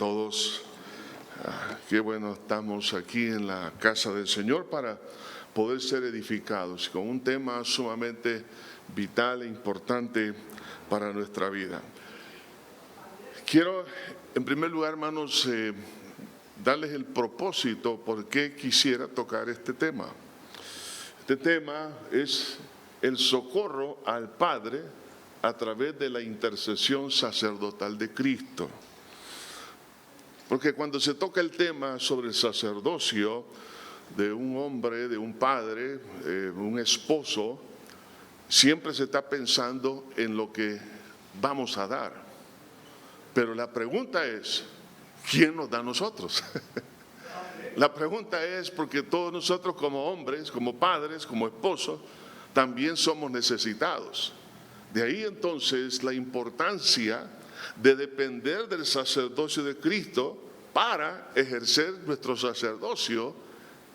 todos. Qué bueno estamos aquí en la casa del Señor para poder ser edificados con un tema sumamente vital e importante para nuestra vida. Quiero, en primer lugar, hermanos, darles el propósito por qué quisiera tocar este tema. Este tema es el socorro al Padre a través de la intercesión sacerdotal de Cristo. Porque cuando se toca el tema sobre el sacerdocio de un hombre, de un padre, un esposo, siempre se está pensando en lo que vamos a dar. Pero la pregunta es, ¿quién nos da a nosotros? La pregunta es porque todos nosotros como hombres, como padres, como esposos, también somos necesitados. De ahí entonces la importancia de depender del sacerdocio de Cristo para ejercer nuestro sacerdocio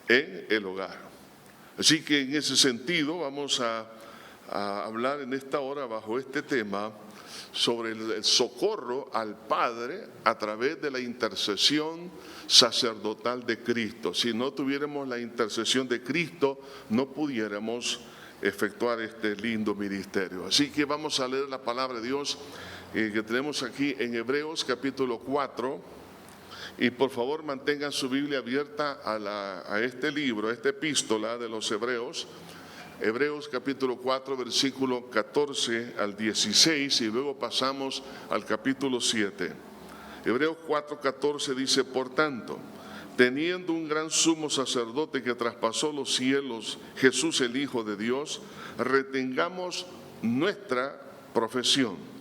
en el hogar. Así que en ese sentido vamos a hablar en esta hora bajo este tema sobre el socorro al Padre a través de la intercesión sacerdotal de Cristo. Si no tuviéramos la intercesión de Cristo, no pudiéramos efectuar este lindo ministerio. Así que vamos a leer la palabra de Dios que tenemos aquí en Hebreos capítulo 4, y por favor mantengan su Biblia abierta a este libro, a esta epístola de los Hebreos. Hebreos capítulo 4, versículo 14 al 16, y luego pasamos al capítulo 7. Hebreos 4, 14 dice: por tanto, teniendo un gran sumo sacerdote que traspasó los cielos, Jesús el Hijo de Dios, retengamos nuestra profesión,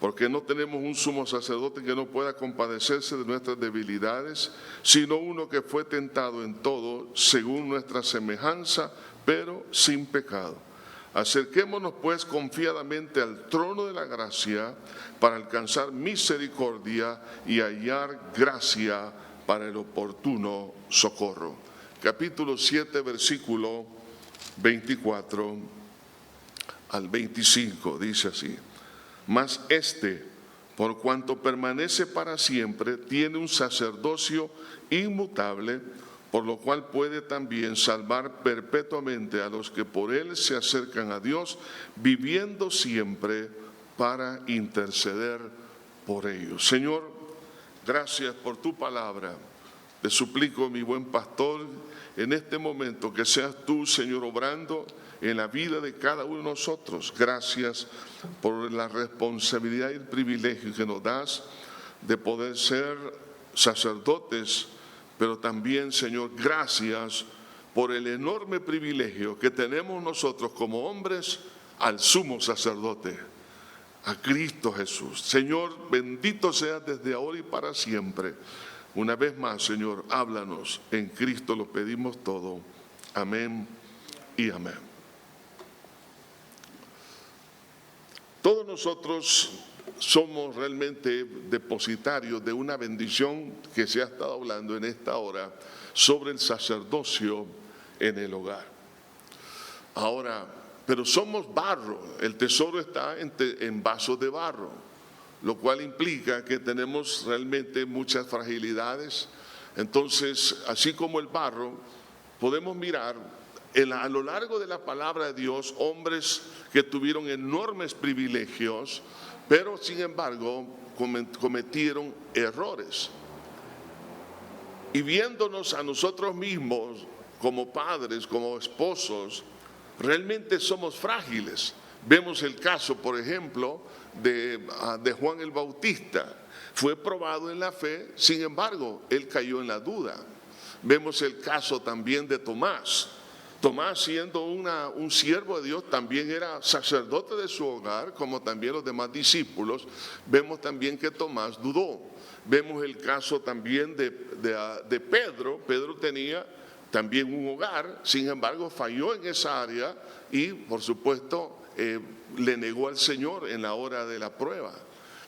porque no tenemos un sumo sacerdote que no pueda compadecerse de nuestras debilidades, sino uno que fue tentado en todo, según nuestra semejanza, pero sin pecado. Acerquémonos pues confiadamente al trono de la gracia para alcanzar misericordia y hallar gracia para el oportuno socorro. Capítulo 7, versículo 24 al 25, dice así: mas por cuanto permanece para siempre, tiene un sacerdocio inmutable, por lo cual puede también salvar perpetuamente a los que por él se acercan a Dios, viviendo siempre para interceder por ellos. Señor, gracias por tu palabra. Te suplico, mi buen pastor, en este momento que seas tú, Señor, obrando en la vida de cada uno de nosotros. Gracias por la responsabilidad y el privilegio que nos das de poder ser sacerdotes, pero también, Señor, gracias por el enorme privilegio que tenemos nosotros como hombres al sumo sacerdote, a Cristo Jesús. Señor, bendito seas desde ahora y para siempre. Una vez más, Señor, háblanos. En Cristo lo pedimos todo. Amén y amén. Todos nosotros somos realmente depositarios de una bendición que se ha estado hablando en esta hora sobre el sacerdocio en el hogar. Ahora, pero somos barro, el tesoro está en vasos de barro, lo cual implica que tenemos realmente muchas fragilidades. Entonces, así como el barro, podemos mirar a lo largo de la palabra de Dios hombres que tuvieron enormes privilegios, pero sin embargo cometieron errores. Y viéndonos a nosotros mismos como padres, como esposos, realmente somos frágiles. Vemos el caso, por ejemplo, de Juan el Bautista. Fue probado en la fe, sin embargo, él cayó en la duda. Vemos el caso también de Tomás. Tomás, siendo un siervo de Dios, también era sacerdote de su hogar, como también los demás discípulos. Vemos también que Tomás dudó. Vemos el caso también de Pedro. Pedro tenía también un hogar, sin embargo falló en esa área y por supuesto le negó al Señor en la hora de la prueba.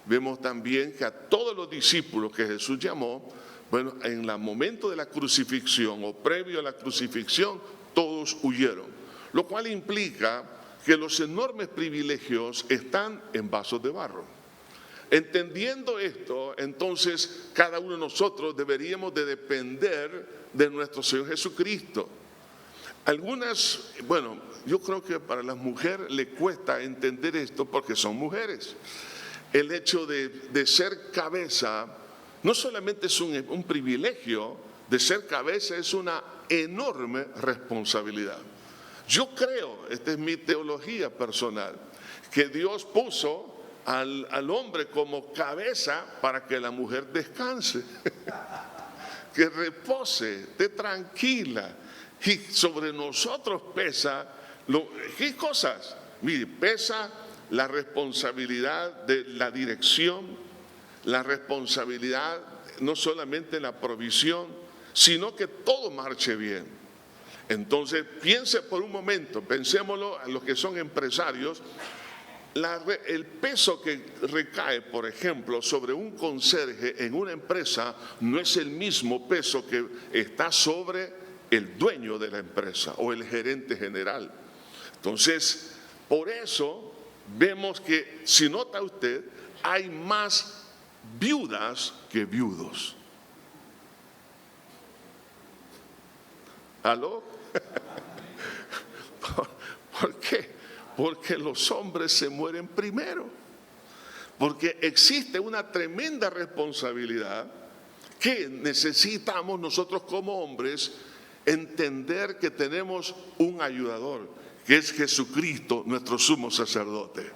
Vemos también que a todos los discípulos que Jesús llamó, bueno, en el momento de la crucifixión o previo a la crucifixión, todos huyeron, lo cual implica que los enormes privilegios están en vasos de barro. Entendiendo esto, entonces cada uno de nosotros deberíamos de depender de nuestro Señor Jesucristo. Yo creo que para las mujeres le cuesta entender esto porque son mujeres. El hecho de ser cabeza no solamente es un privilegio, de ser cabeza es una enorme responsabilidad. Yo creo, esta es mi teología personal, que Dios puso al hombre como cabeza para que la mujer descanse, que repose, esté tranquila. Y sobre nosotros pesa, ¿qué cosas? Mire, pesa la responsabilidad de la dirección, la responsabilidad no solamente en la provisión, sino que todo marche bien. Entonces, piense por un momento, pensémoslo a los que son empresarios, el peso que recae, por ejemplo, sobre un conserje en una empresa no es el mismo peso que está sobre el dueño de la empresa o el gerente general. Entonces, por eso vemos que, si nota usted, hay más viudas que viudos. ¿Aló? ¿Por qué? Porque los hombres se mueren primero. Porque existe una tremenda responsabilidad que necesitamos nosotros como hombres entender que tenemos un ayudador, que es Jesucristo, nuestro sumo sacerdote.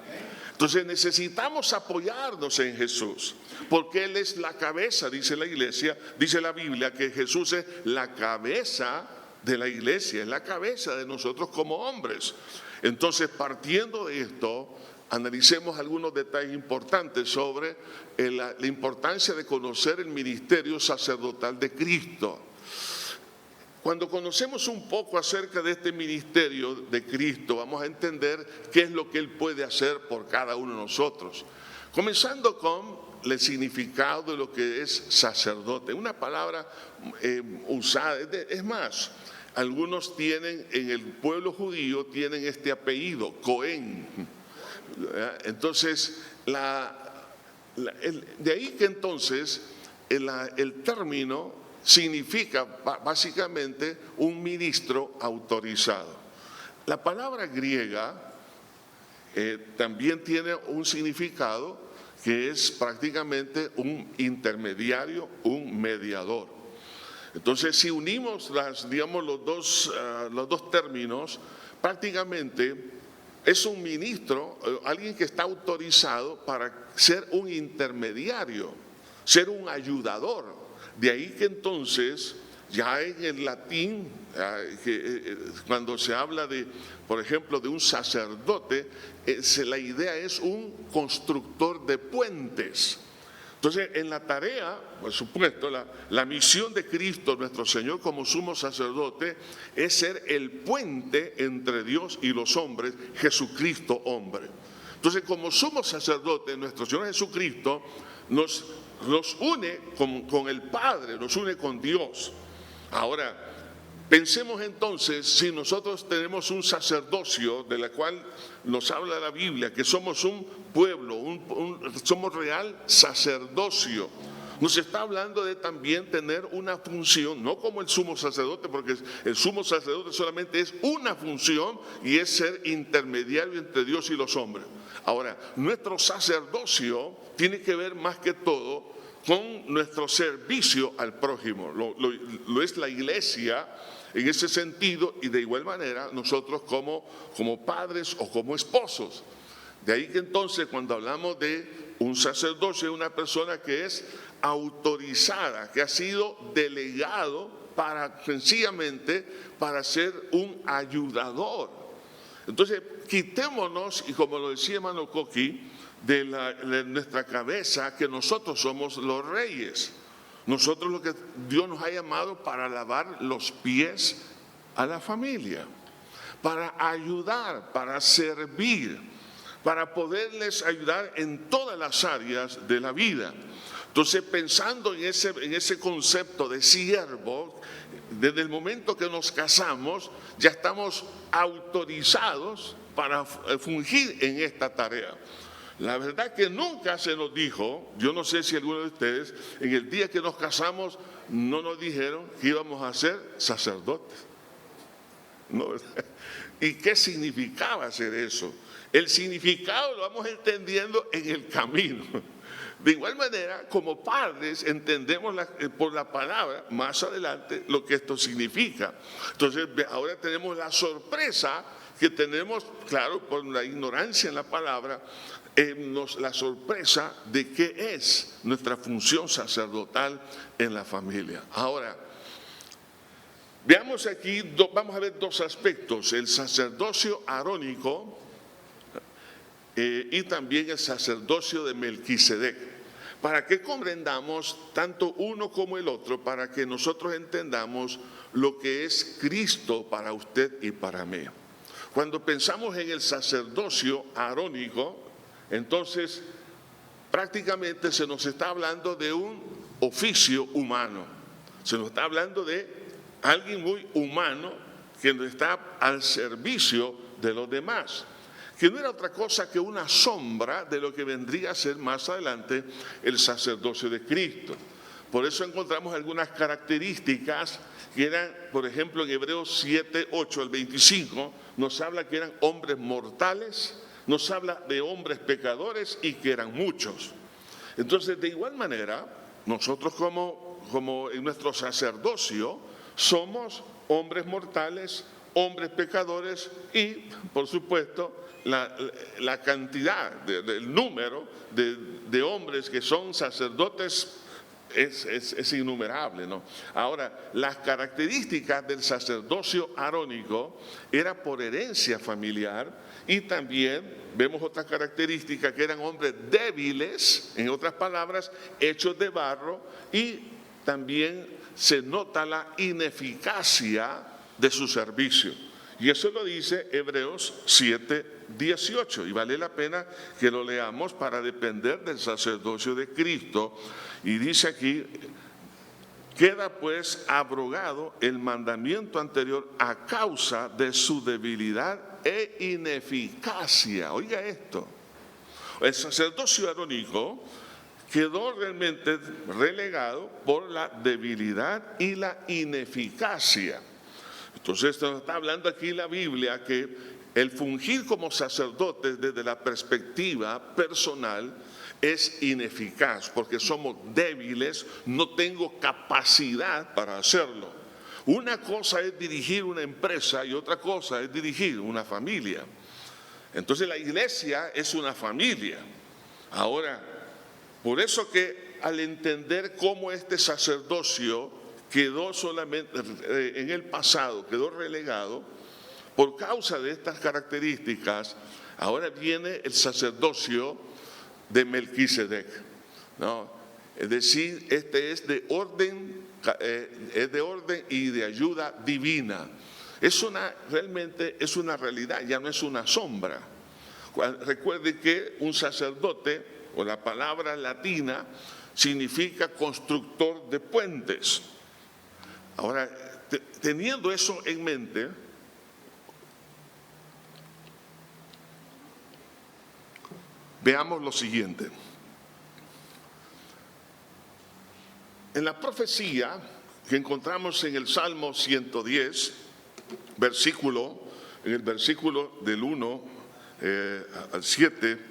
Entonces necesitamos apoyarnos en Jesús, porque Él es la cabeza, dice la iglesia, dice la Biblia, que Jesús es la cabeza de la iglesia, es la cabeza de nosotros como hombres. Entonces, partiendo de esto, analicemos algunos detalles importantes sobre la importancia de conocer el ministerio sacerdotal de Cristo. Cuando conocemos un poco acerca de este ministerio de Cristo, vamos a entender qué es lo que Él puede hacer por cada uno de nosotros. Comenzando con el significado de lo que es sacerdote, una palabra usada, es más, algunos tienen, en el pueblo judío, tienen este apellido, Cohen. Entonces, de ahí que entonces el término significa básicamente un ministro autorizado. La palabra griega también tiene un significado que es prácticamente un intermediario, un mediador. Entonces, si unimos los dos términos, prácticamente es un ministro, alguien que está autorizado para ser un intermediario, ser un ayudador. De ahí que entonces, ya en el latín, cuando se habla de, por ejemplo, de un sacerdote, la idea es un constructor de puentes. Entonces, en la tarea, por supuesto, la misión de Cristo, nuestro Señor, como sumo sacerdote, es ser el puente entre Dios y los hombres, Jesucristo hombre. Entonces, como sumo sacerdote, nuestro Señor Jesucristo nos une con el Padre, nos une con Dios. Ahora, pensemos entonces, si nosotros tenemos un sacerdocio de la cual nos habla la Biblia, que somos un pueblo, somos real sacerdocio. Nos está hablando de también tener una función, no como el sumo sacerdote, porque el sumo sacerdote solamente es una función y es ser intermediario entre Dios y los hombres. Ahora, nuestro sacerdocio tiene que ver más que todo con nuestro servicio al prójimo. Lo es la iglesia en ese sentido, y de igual manera nosotros como padres o como esposos. De ahí que entonces, cuando hablamos de un sacerdocio, es una persona que es autorizada, que ha sido delegado sencillamente para ser un ayudador. Entonces, quitémonos, y como lo decía hermano Coqui, de nuestra cabeza que nosotros somos los reyes. Nosotros lo que Dios nos ha llamado para lavar los pies a la familia, para ayudar, para servir, para poderles ayudar en todas las áreas de la vida. Entonces, pensando en ese concepto de siervo, desde el momento que nos casamos, ya estamos autorizados para fungir en esta tarea. La verdad que nunca se nos dijo, yo no sé si alguno de ustedes, en el día que nos casamos, no nos dijeron que íbamos a ser sacerdotes. No, ¿verdad? ¿Y qué significaba hacer eso? El significado lo vamos entendiendo en el camino. De igual manera, como padres, entendemos por la palabra más adelante lo que esto significa. Entonces, ahora tenemos la sorpresa que tenemos, claro, por la ignorancia en la palabra, la sorpresa de qué es nuestra función sacerdotal en la familia. Ahora, veamos aquí, vamos a ver dos aspectos: el sacerdocio arónico y también el sacerdocio de Melquisedec, para que comprendamos tanto uno como el otro, para que nosotros entendamos lo que es Cristo para usted y para mí. Cuando pensamos en el sacerdocio arónico, entonces prácticamente se nos está hablando de un oficio humano, se nos está hablando de alguien muy humano que está al servicio de los demás, que no era otra cosa que una sombra de lo que vendría a ser más adelante el sacerdocio de Cristo. Por eso encontramos algunas características que eran, por ejemplo, en Hebreos 7, 8 al 25, nos habla que eran hombres mortales, nos habla de hombres pecadores y que eran muchos. Entonces, de igual manera, nosotros como en nuestro sacerdocio somos hombres mortales, hombres pecadores y, por supuesto, la cantidad, el número de hombres que son sacerdotes es innumerable, ¿no? Ahora, las características del sacerdocio arónico era por herencia familiar, y también vemos otras características que eran hombres débiles, en otras palabras, hechos de barro, y también se nota la ineficacia de su servicio. Y eso lo dice Hebreos 7, 18, y vale la pena que lo leamos para depender del sacerdocio de Cristo. Y dice aquí: queda pues abrogado el mandamiento anterior a causa de su debilidad e ineficacia. Oiga esto, el sacerdocio arónico quedó realmente relegado por la debilidad y la ineficacia. Entonces nos está hablando aquí la Biblia que el fungir como sacerdotes desde la perspectiva personal es ineficaz, porque somos débiles, no tengo capacidad para hacerlo. Una cosa es dirigir una empresa y otra cosa es dirigir una familia. Entonces la iglesia es una familia. Ahora, por eso que al entender cómo este sacerdocio quedó solamente en el pasado, quedó relegado por causa de estas características, ahora viene el sacerdocio de Melquisedec, ¿no? Es decir, este es de orden y de ayuda divina. Realmente es una realidad, ya no es una sombra. Recuerde que un sacerdote, o la palabra latina, significa constructor de puentes. Ahora, teniendo eso en mente, veamos lo siguiente. En la profecía que encontramos en el Salmo 110, en el versículo del 1 al 7,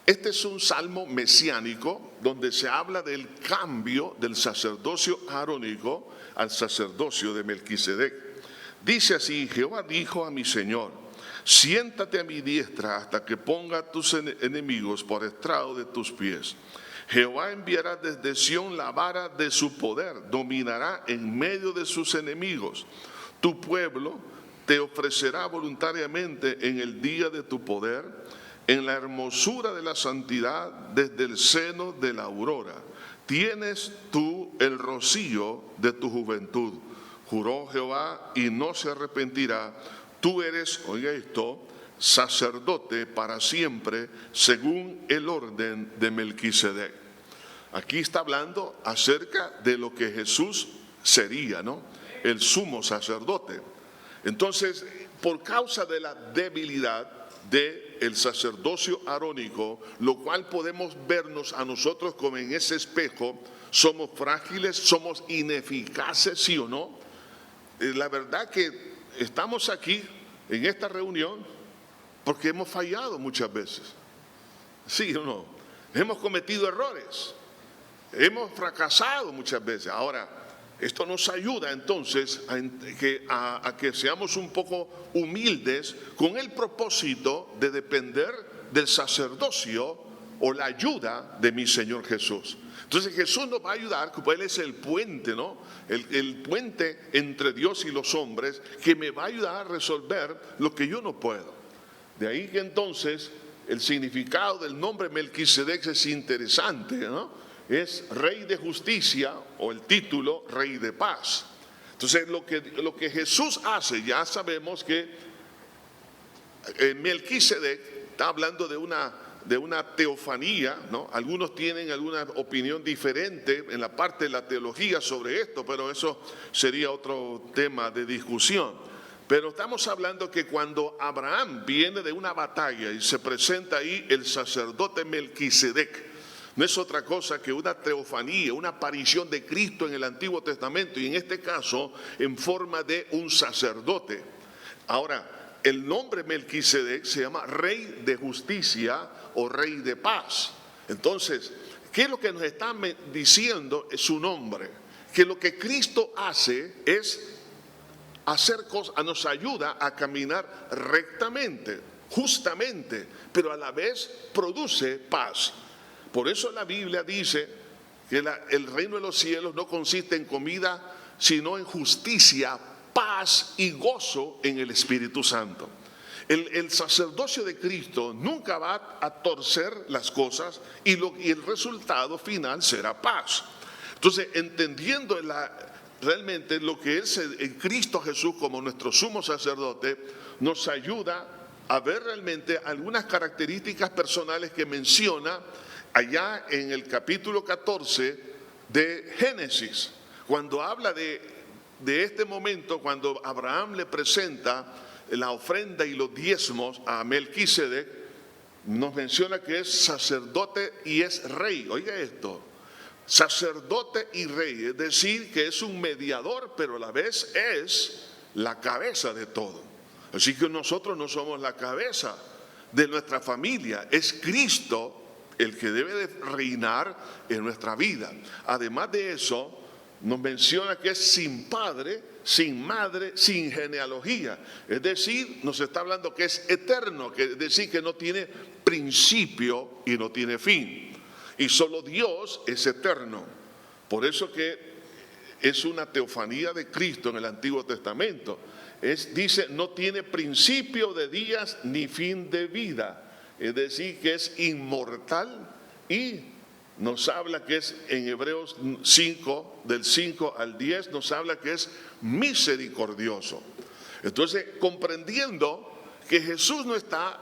este es un salmo mesiánico donde se habla del cambio del sacerdocio arónico al sacerdocio de Melquisedec. Dice así: Jehová dijo a mi Señor: siéntate a mi diestra hasta que ponga a tus enemigos por estrado de tus pies. Jehová enviará desde Sión la vara de su poder, dominará en medio de sus enemigos. Tu pueblo te ofrecerá voluntariamente en el día de tu poder, en la hermosura de la santidad desde el seno de la aurora. Tienes tú el rocío de tu juventud. Juró Jehová y no se arrepentirá. Tú eres, oiga esto, sacerdote para siempre, según el orden de Melquisedec. Aquí está hablando acerca de lo que Jesús sería, ¿no? El sumo sacerdote. Entonces, por causa de la debilidad del sacerdocio arónico, lo cual podemos vernos a nosotros como en ese espejo. Somos frágiles, somos ineficaces, ¿sí o no? La verdad que estamos aquí en esta reunión porque hemos fallado muchas veces, ¿sí o no? Hemos cometido errores, hemos fracasado muchas veces. Ahora, esto nos ayuda entonces a que seamos un poco humildes con el propósito de depender del sacerdocio o la ayuda de mi Señor Jesús. Entonces Jesús nos va a ayudar, porque Él es el puente, ¿no? El puente entre Dios y los hombres, que me va a ayudar a resolver lo que yo no puedo. De ahí que entonces el significado del nombre Melquisedec es interesante, ¿no? Es Rey de Justicia, o el título Rey de Paz. Entonces lo que Jesús hace, ya sabemos que Melquisedec está hablando de una teofanía, ¿no? Algunos tienen alguna opinión diferente en la parte de la teología sobre esto, pero eso sería otro tema de discusión. Pero estamos hablando que cuando Abraham viene de una batalla y se presenta ahí el sacerdote Melquisedec, no es otra cosa que una teofanía, una aparición de Cristo en el Antiguo Testamento, y en este caso en forma de un sacerdote. Ahora, el nombre Melquisedec se llama Rey de Justicia o Rey de Paz. Entonces, ¿qué es lo que nos está diciendo su nombre? Que lo que Cristo hace es hacer cosas, nos ayuda a caminar rectamente, justamente, pero a la vez produce paz. Por eso la Biblia dice que el reino de los cielos no consiste en comida, sino en justicia, paz y gozo en el Espíritu Santo. El sacerdocio de Cristo nunca va a torcer las cosas y el resultado final será paz. Entonces, entendiendo realmente lo que es el Cristo Jesús como nuestro sumo sacerdote, nos ayuda a ver realmente algunas características personales que menciona allá en el capítulo 14 de Génesis, cuando habla de este momento, cuando Abraham le presenta la ofrenda y los diezmos a Melquisedec, nos menciona que es sacerdote y es rey. Oiga esto, sacerdote y rey, es decir, que es un mediador, pero a la vez es la cabeza de todo. Así que nosotros no somos la cabeza de nuestra familia, es Cristo el que debe de reinar en nuestra vida. Además de eso, nos menciona que es sin padre, sin madre, sin genealogía. Es decir, nos está hablando que es eterno, es decir, que no tiene principio y no tiene fin. Y solo Dios es eterno. Por eso que es una teofanía de Cristo en el Antiguo Testamento. Dice, no tiene principio de días ni fin de vida. Es decir, que es inmortal, y nos habla que es en Hebreos 5, del 5 al 10, nos habla que es misericordioso. Entonces, comprendiendo que Jesús no está,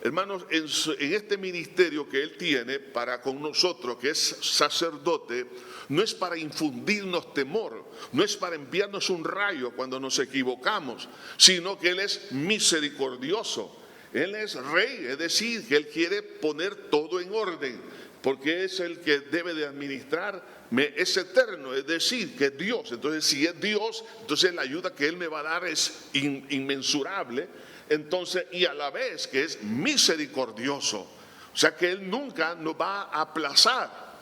hermanos, en este ministerio que Él tiene para con nosotros, que es sacerdote, no es para infundirnos temor, no es para enviarnos un rayo cuando nos equivocamos, sino que Él es misericordioso. Él es rey, es decir, que Él quiere poner todo en orden, porque es el que debe de administrar, es eterno, es decir, que es Dios. Entonces, si es Dios, entonces la ayuda que Él me va a dar es inmensurable. Entonces, y a la vez que es misericordioso, o sea que Él nunca nos va a aplazar.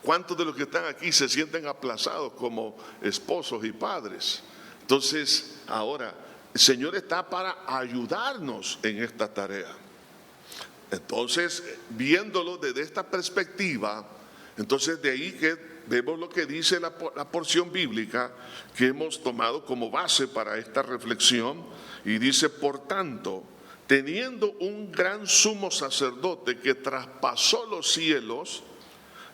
¿Cuántos de los que están aquí se sienten aplazados como esposos y padres? Entonces, ahora, el Señor está para ayudarnos en esta tarea. Entonces, viéndolo desde esta perspectiva, entonces de ahí que vemos lo que dice la porción bíblica que hemos tomado como base para esta reflexión, y dice: por tanto, teniendo un gran sumo sacerdote que traspasó los cielos,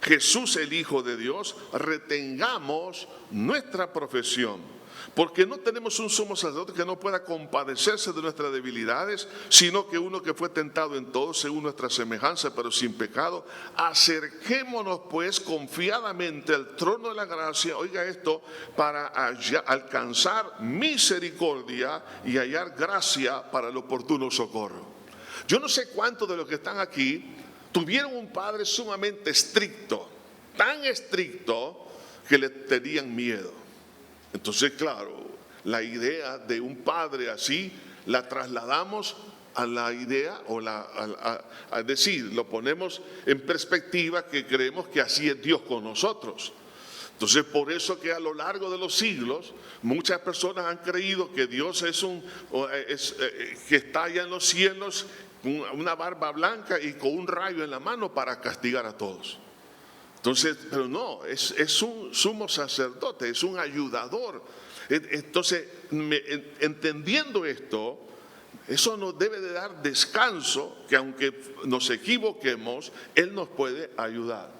Jesús el Hijo de Dios, retengamos nuestra profesión. Porque no tenemos un sumo sacerdote que no pueda compadecerse de nuestras debilidades, sino que uno que fue tentado en todo según nuestra semejanza, pero sin pecado. Acerquémonos pues confiadamente al trono de la gracia, oiga esto, para alcanzar misericordia y hallar gracia para el oportuno socorro. Yo no sé cuántos de los que están aquí tuvieron un padre sumamente estricto, tan estricto que le tenían miedo. Entonces, claro, la idea de un padre así la trasladamos a la idea a decir, lo ponemos en perspectiva que creemos que así es Dios con nosotros. Entonces, por eso que a lo largo de los siglos muchas personas han creído que Dios que está allá en los cielos con una barba blanca y con un rayo en la mano para castigar a todos. Entonces, pero no, es un sumo sacerdote, es un ayudador. Entonces, entendiendo esto, eso nos debe de dar descanso, que aunque nos equivoquemos, Él nos puede ayudar.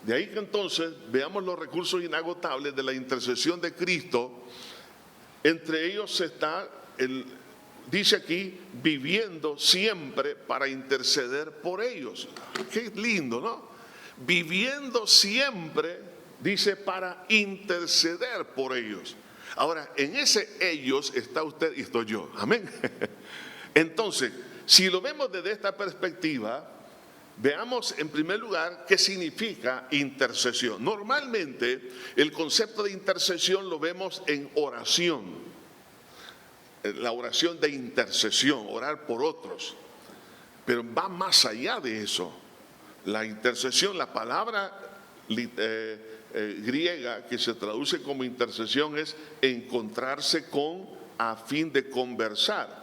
De ahí que entonces veamos los recursos inagotables de la intercesión de Cristo. Entre ellos está, dice aquí, viviendo siempre para interceder por ellos. Qué lindo, ¿no? Viviendo siempre, dice, para interceder por ellos. Ahora, en ese ellos está usted y estoy yo. Amén. Entonces, si lo vemos desde esta perspectiva, veamos en primer lugar qué significa intercesión. Normalmente el concepto de intercesión lo vemos en oración, la oración de intercesión, orar por otros, pero va más allá de eso. La intercesión, la palabra griega que se traduce como intercesión es encontrarse con a fin de conversar.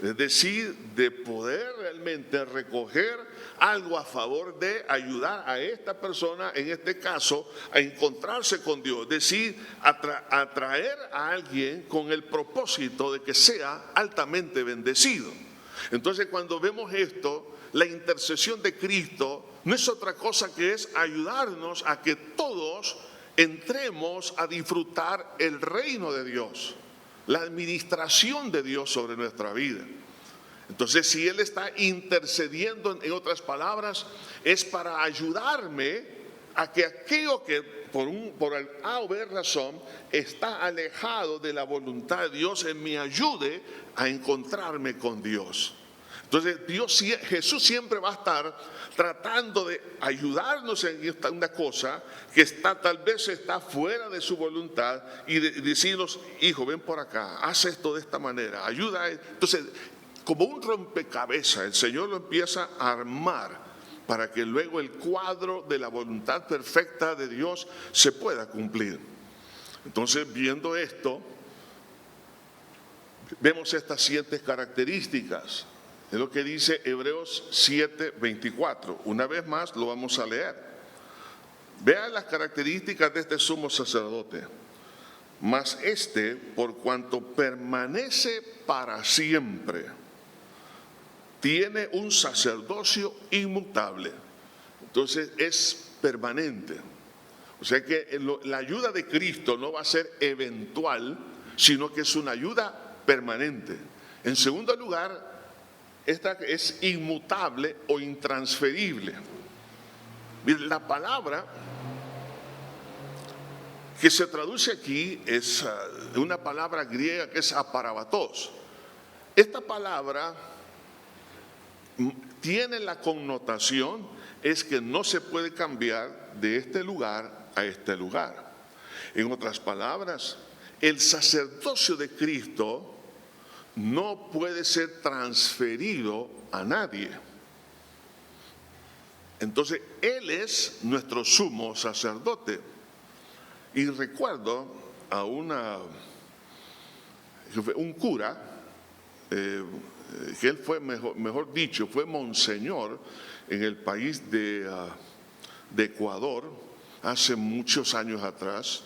Es decir, de poder realmente recoger algo a favor de ayudar a esta persona, en este caso, a encontrarse con Dios. Es decir, atraer a alguien con el propósito de que sea altamente bendecido. Entonces, cuando vemos esto, la intercesión de Cristo no es otra cosa que es ayudarnos a que todos entremos a disfrutar el reino de Dios, la administración de Dios sobre nuestra vida. Entonces, si Él está intercediendo, en otras palabras, es para ayudarme a que aquello que por A o B razón está alejado de la voluntad de Dios, me ayude a encontrarme con Dios. Entonces, Jesús siempre va a estar tratando de ayudarnos en una cosa que tal vez está fuera de su voluntad y decirnos, hijo, ven por acá, haz esto de esta manera, ayuda. Entonces, como un rompecabezas, el Señor lo empieza a armar para que luego el cuadro de la voluntad perfecta de Dios se pueda cumplir. Entonces, viendo esto, vemos estas 7 características. Es lo que dice Hebreos 7:24. Una vez más lo vamos a leer. Vean las características de este sumo sacerdote. Mas por cuanto permanece para siempre, tiene un sacerdocio inmutable. Entonces es permanente. O sea que la ayuda de Cristo no va a ser eventual, sino que es una ayuda permanente. En segundo lugar, esta es inmutable o intransferible. La palabra que se traduce aquí es una palabra griega que es aparabatos. Esta palabra tiene la connotación es que no se puede cambiar de este lugar a este lugar. En otras palabras, el sacerdocio de Cristo no puede ser transferido a nadie. Entonces, Él es nuestro sumo sacerdote. Y recuerdo a un cura, que él fue, mejor dicho, fue monseñor en el país de Ecuador, hace muchos años atrás.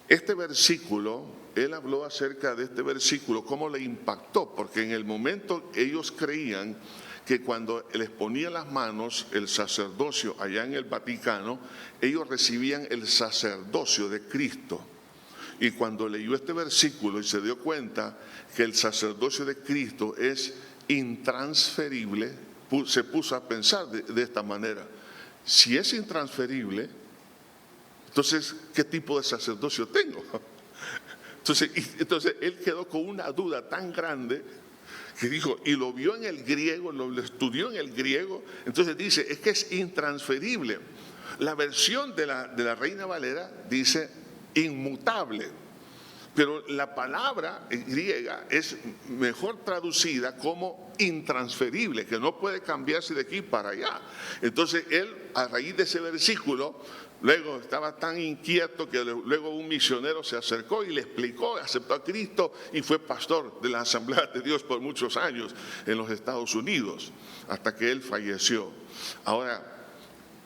Este versículo, él habló acerca de este versículo, cómo le impactó, porque en el momento ellos creían que cuando les ponía las manos el sacerdocio allá en el Vaticano, ellos recibían el sacerdocio de Cristo. Y cuando leyó este versículo y se dio cuenta que el sacerdocio de Cristo es intransferible, se puso a pensar de esta manera: si es intransferible, entonces, ¿qué tipo de sacerdocio tengo? Entonces él quedó con una duda tan grande que dijo, y lo vio en el griego, lo estudió en el griego, entonces dice, es que es intransferible. La versión de la Reina Valera dice inmutable, pero la palabra griega es mejor traducida como intransferible, que no puede cambiarse de aquí para allá. Entonces él, a raíz de ese versículo, luego estaba tan inquieto que luego un misionero se acercó y le explicó, aceptó a Cristo y fue pastor de la Asamblea de Dios por muchos años en los Estados Unidos, hasta que él falleció. Ahora,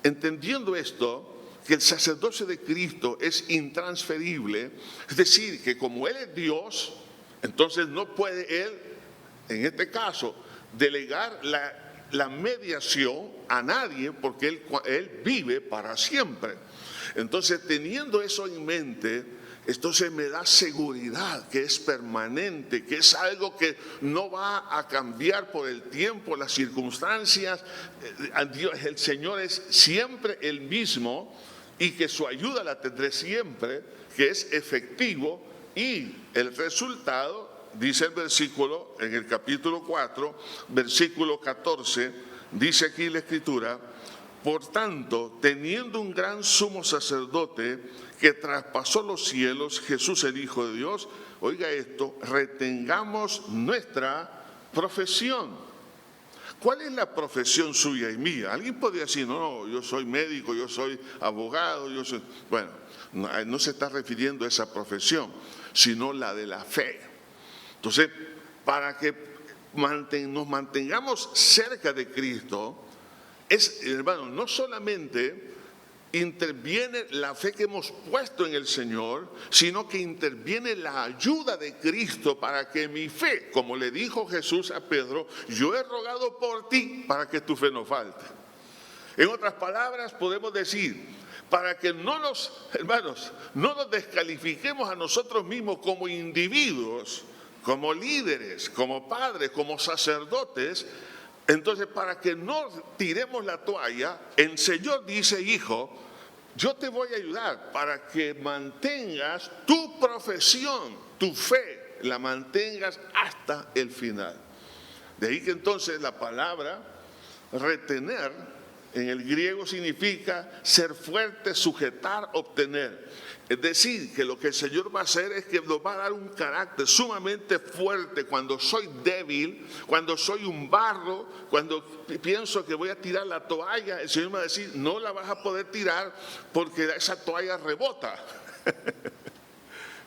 entendiendo esto, que el sacerdocio de Cristo es intransferible, es decir, que como Él es Dios, entonces no puede Él, en este caso, delegar la mediación a nadie, porque él vive para siempre. Entonces, teniendo eso en mente, entonces me da seguridad que es permanente, que es algo que no va a cambiar por el tiempo, las circunstancias. El Señor es siempre el mismo y que su ayuda la tendré siempre, que es efectivo, y el resultado, dice el versículo en el capítulo 4, versículo 14, dice aquí la Escritura: por tanto, teniendo un gran sumo sacerdote que traspasó los cielos, Jesús el Hijo de Dios, oiga esto, retengamos nuestra profesión. ¿Cuál es la profesión suya y mía? Alguien podría decir, no, yo soy médico, yo soy abogado, yo soy... Bueno, no se está refiriendo a esa profesión, sino la de la fe. Entonces, para que nos mantengamos cerca de Cristo, hermano, no solamente interviene la fe que hemos puesto en el Señor, sino que interviene la ayuda de Cristo para que mi fe, como le dijo Jesús a Pedro, yo he rogado por ti para que tu fe no falte. En otras palabras, podemos decir, para que hermanos, no nos descalifiquemos a nosotros mismos como individuos, como líderes, como padres, como sacerdotes. Entonces, para que no tiremos la toalla, el Señor dice, hijo, yo te voy a ayudar para que mantengas tu profesión, tu fe, la mantengas hasta el final. De ahí que entonces la palabra retener en el griego significa ser fuerte, sujetar, obtener. Es decir, que lo que el Señor va a hacer es que nos va a dar un carácter sumamente fuerte cuando soy débil, cuando soy un barro, cuando pienso que voy a tirar la toalla. El Señor me va a decir, no la vas a poder tirar porque esa toalla rebota.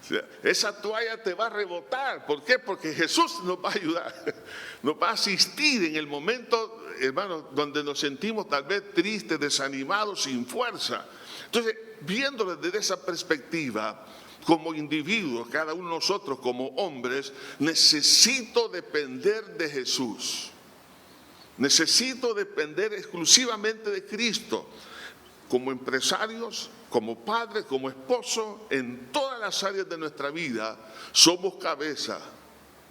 O sea, esa toalla te va a rebotar. ¿Por qué? Porque Jesús nos va a ayudar, nos va a asistir en el momento, hermanos, donde nos sentimos tal vez tristes, desanimados, sin fuerza. Entonces, viéndolo desde esa perspectiva, como individuos, cada uno de nosotros como hombres, necesito depender de Jesús. Necesito depender exclusivamente de Cristo. Como empresarios, como padres, como esposos, en todas las áreas de nuestra vida, somos cabeza.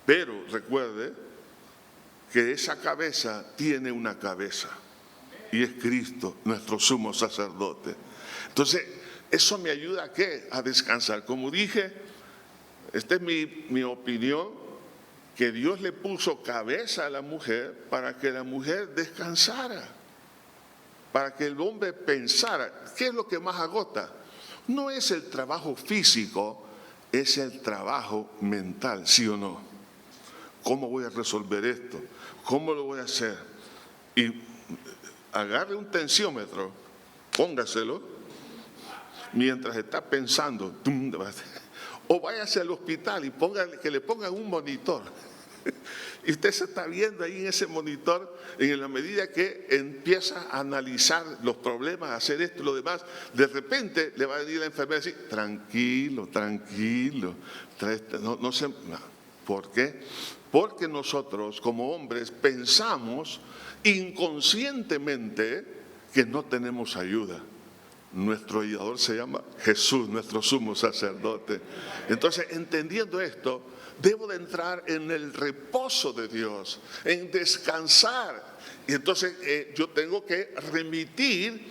Pero recuerde que esa cabeza tiene una cabeza. Y es Cristo, nuestro sumo sacerdote. Entonces, eso me ayuda ¿a qué? A descansar. Como dije, esta es mi opinión, que Dios le puso cabeza a la mujer para que la mujer descansara, para que el hombre pensara. ¿Qué es lo que más agota? No es el trabajo físico, es el trabajo mental, ¿sí o no? ¿Cómo voy a resolver esto? ¿Cómo lo voy a hacer? Y agarre un tensiómetro, póngaselo, mientras está pensando, o váyase al hospital y que le pongan un monitor. Y usted se está viendo ahí en ese monitor, en la medida que empieza a analizar los problemas, a hacer esto y lo demás, de repente le va a venir la enfermera y decir, tranquilo, tranquilo. ¿Por qué? Porque nosotros como hombres pensamos inconscientemente que no tenemos ayuda. Nuestro ayudador se llama Jesús, nuestro sumo sacerdote. Entonces, entendiendo esto, debo de entrar en el reposo de Dios, en descansar. Y entonces yo tengo que remitir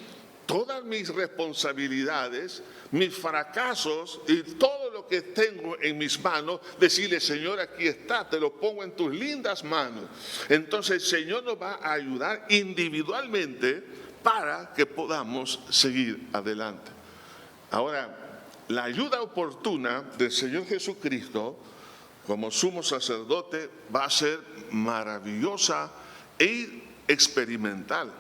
todas mis responsabilidades, mis fracasos y todo lo lo que tengo en mis manos, decirle, Señor, aquí está, te lo pongo en tus lindas manos. Entonces el Señor nos va a ayudar individualmente para que podamos seguir adelante. Ahora, la ayuda oportuna del Señor Jesucristo como sumo sacerdote va a ser maravillosa e experimental.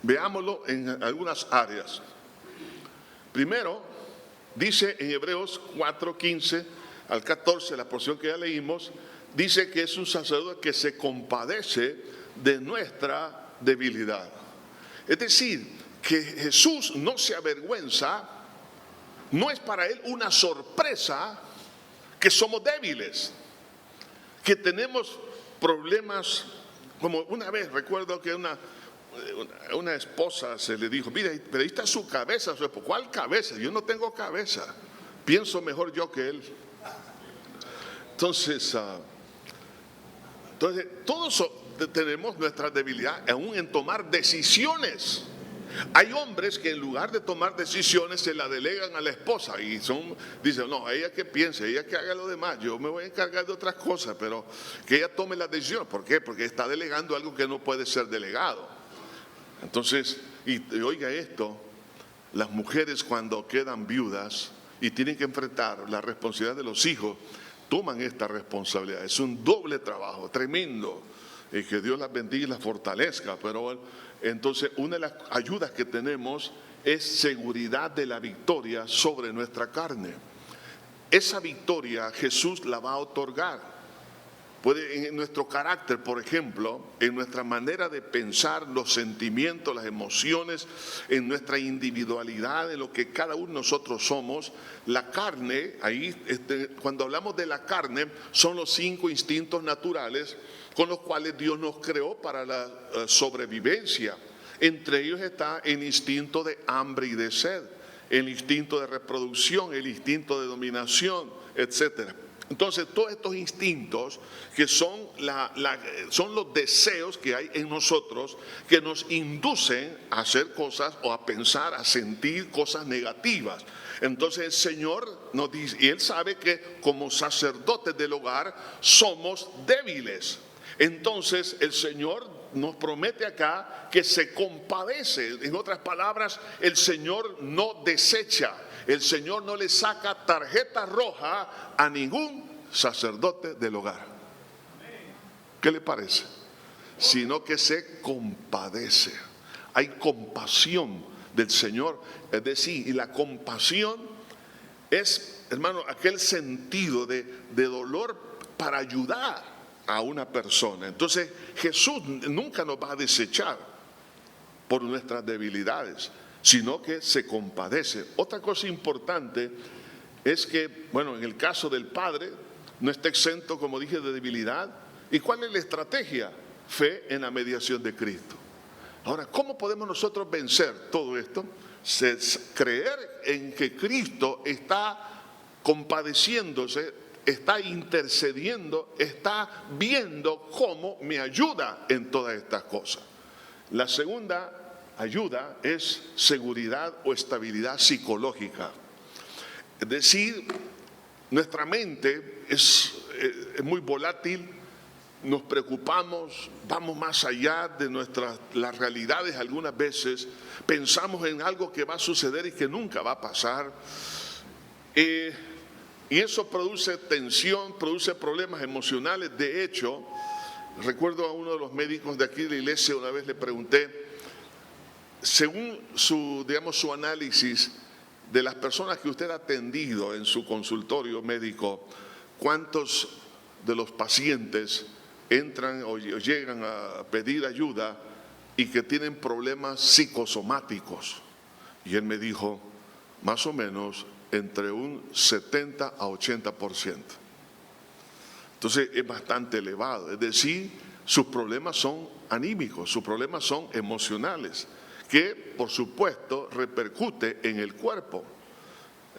Veámoslo en algunas áreas. Primero, dice en Hebreos 4:15 al 14, la porción que ya leímos, dice que es un sacerdote que se compadece de nuestra debilidad. Es decir, que Jesús no se avergüenza, no es para él una sorpresa que somos débiles, que tenemos problemas. Como una vez recuerdo que una esposa se le dijo, mira, pero ahí está su cabeza. ¿Cuál cabeza? Yo no tengo cabeza, pienso mejor yo que él. Entonces todos tenemos nuestra debilidad aún en tomar decisiones. Hay hombres que en lugar de tomar decisiones se la delegan a la esposa y dicen, no, ella que piense, ella que haga lo demás, yo me voy a encargar de otras cosas, pero que ella tome la decisión. ¿Por qué? Porque está delegando algo que no puede ser delegado. Entonces, y oiga esto, las mujeres cuando quedan viudas y tienen que enfrentar la responsabilidad de los hijos, toman esta responsabilidad. Es un doble trabajo tremendo, y que Dios las bendiga y las fortalezca. Pero entonces una de las ayudas que tenemos es seguridad de la victoria sobre nuestra carne. Esa victoria Jesús la va a otorgar. Puede en nuestro carácter, por ejemplo, en nuestra manera de pensar, los sentimientos, las emociones, en nuestra individualidad, en lo que cada uno de nosotros somos. La carne, ahí cuando hablamos de la carne, son los 5 instintos naturales con los cuales Dios nos creó para la sobrevivencia. Entre ellos está el instinto de hambre y de sed, el instinto de reproducción, el instinto de dominación, etcétera. Entonces, todos estos instintos que son los deseos que hay en nosotros que nos inducen a hacer cosas o a pensar, a sentir cosas negativas. Entonces el Señor nos dice, y Él sabe que como sacerdotes del hogar somos débiles. Entonces el Señor nos promete acá que se compadece. En otras palabras, el Señor no desecha. El Señor no le saca tarjeta roja a ningún sacerdote del hogar. ¿Qué le parece? Sino que se compadece. Hay compasión del Señor. Es decir, y la compasión es, hermano, aquel sentido de dolor para ayudar a una persona. Entonces Jesús nunca nos va a desechar por nuestras debilidades, sino que se compadece. Otra cosa importante es que, bueno, en el caso del Padre, no está exento, como dije, de debilidad. ¿Y cuál es la estrategia? Fe en la mediación de Cristo. Ahora, ¿cómo podemos nosotros vencer todo esto? Creer en que Cristo está compadeciéndose, está intercediendo, está viendo cómo me ayuda en todas estas cosas. La segunda ayuda es seguridad o estabilidad psicológica. Es decir, nuestra mente es muy volátil, nos preocupamos, vamos más allá de las realidades algunas veces, pensamos en algo que va a suceder y que nunca va a pasar. Y eso produce tensión, produce problemas emocionales. De hecho, recuerdo a uno de los médicos de aquí de la iglesia, una vez le pregunté, según su análisis de las personas que usted ha atendido en su consultorio médico, ¿cuántos de los pacientes entran o llegan a pedir ayuda y que tienen problemas psicosomáticos? Y él me dijo, más o menos entre un 70 a 80%. Entonces es bastante elevado. Es decir, sus problemas son anímicos, sus problemas son emocionales, que por supuesto repercute en el cuerpo.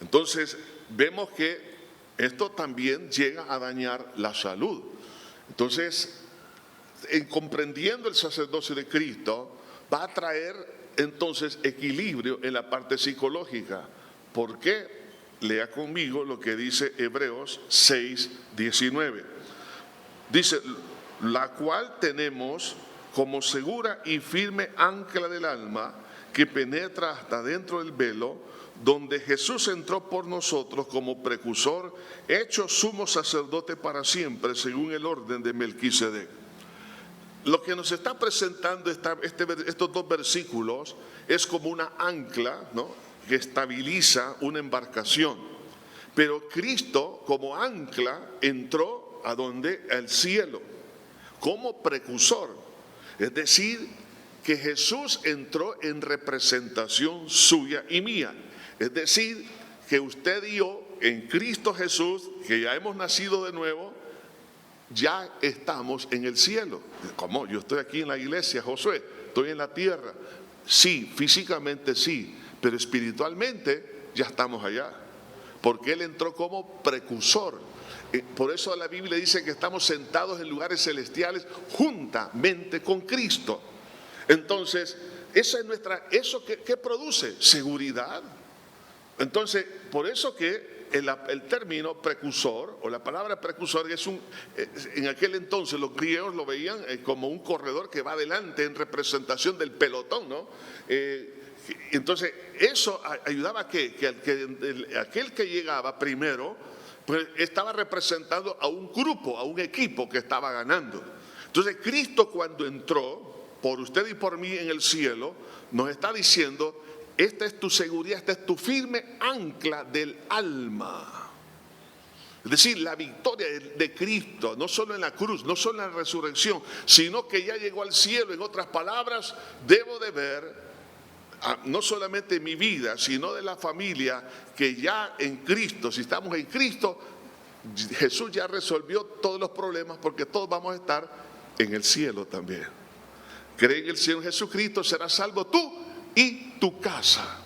Entonces vemos que esto también llega a dañar la salud. Entonces, en comprendiendo el sacerdocio de Cristo, va a traer entonces equilibrio en la parte psicológica. ¿Por qué? Lea conmigo lo que dice Hebreos 6:19. Dice, la cual tenemos como segura y firme ancla del alma, que penetra hasta dentro del velo, donde Jesús entró por nosotros como precursor, hecho sumo sacerdote para siempre, según el orden de Melquisedec. Lo que nos está presentando estos dos versículos es como una ancla, ¿no?, que estabiliza una embarcación. Pero Cristo, como ancla, entró ¿a dónde? Al cielo, como precursor. Es decir, que Jesús entró en representación suya y mía. Es decir, que usted y yo, en Cristo Jesús, que ya hemos nacido de nuevo, ya estamos en el cielo. ¿Cómo? Yo estoy aquí en la iglesia, Josué, estoy en la tierra. Sí, físicamente sí, pero espiritualmente ya estamos allá, porque Él entró como precursor. Por eso la Biblia dice que estamos sentados en lugares celestiales juntamente con Cristo. Entonces, esa es ¿eso qué produce? Seguridad. Entonces, por eso que el término precursor, o la palabra precursor, en aquel entonces los griegos lo veían como un corredor que va adelante en representación del pelotón, ¿no? Entonces, eso ayudaba a que aquel que llegaba primero, pues estaba representando a un grupo, a un equipo que estaba ganando. Entonces, Cristo, cuando entró por usted y por mí en el cielo, nos está diciendo: esta es tu seguridad, esta es tu firme ancla del alma. Es decir, la victoria de Cristo, no solo en la cruz, no solo en la resurrección, sino que ya llegó al cielo. En otras palabras, debo de ver no solamente mi vida, sino de la familia, que ya en Cristo, si estamos en Cristo, Jesús ya resolvió todos los problemas, porque todos vamos a estar en el cielo también. Cree en el Señor Jesucristo, serás salvo tú y tu casa.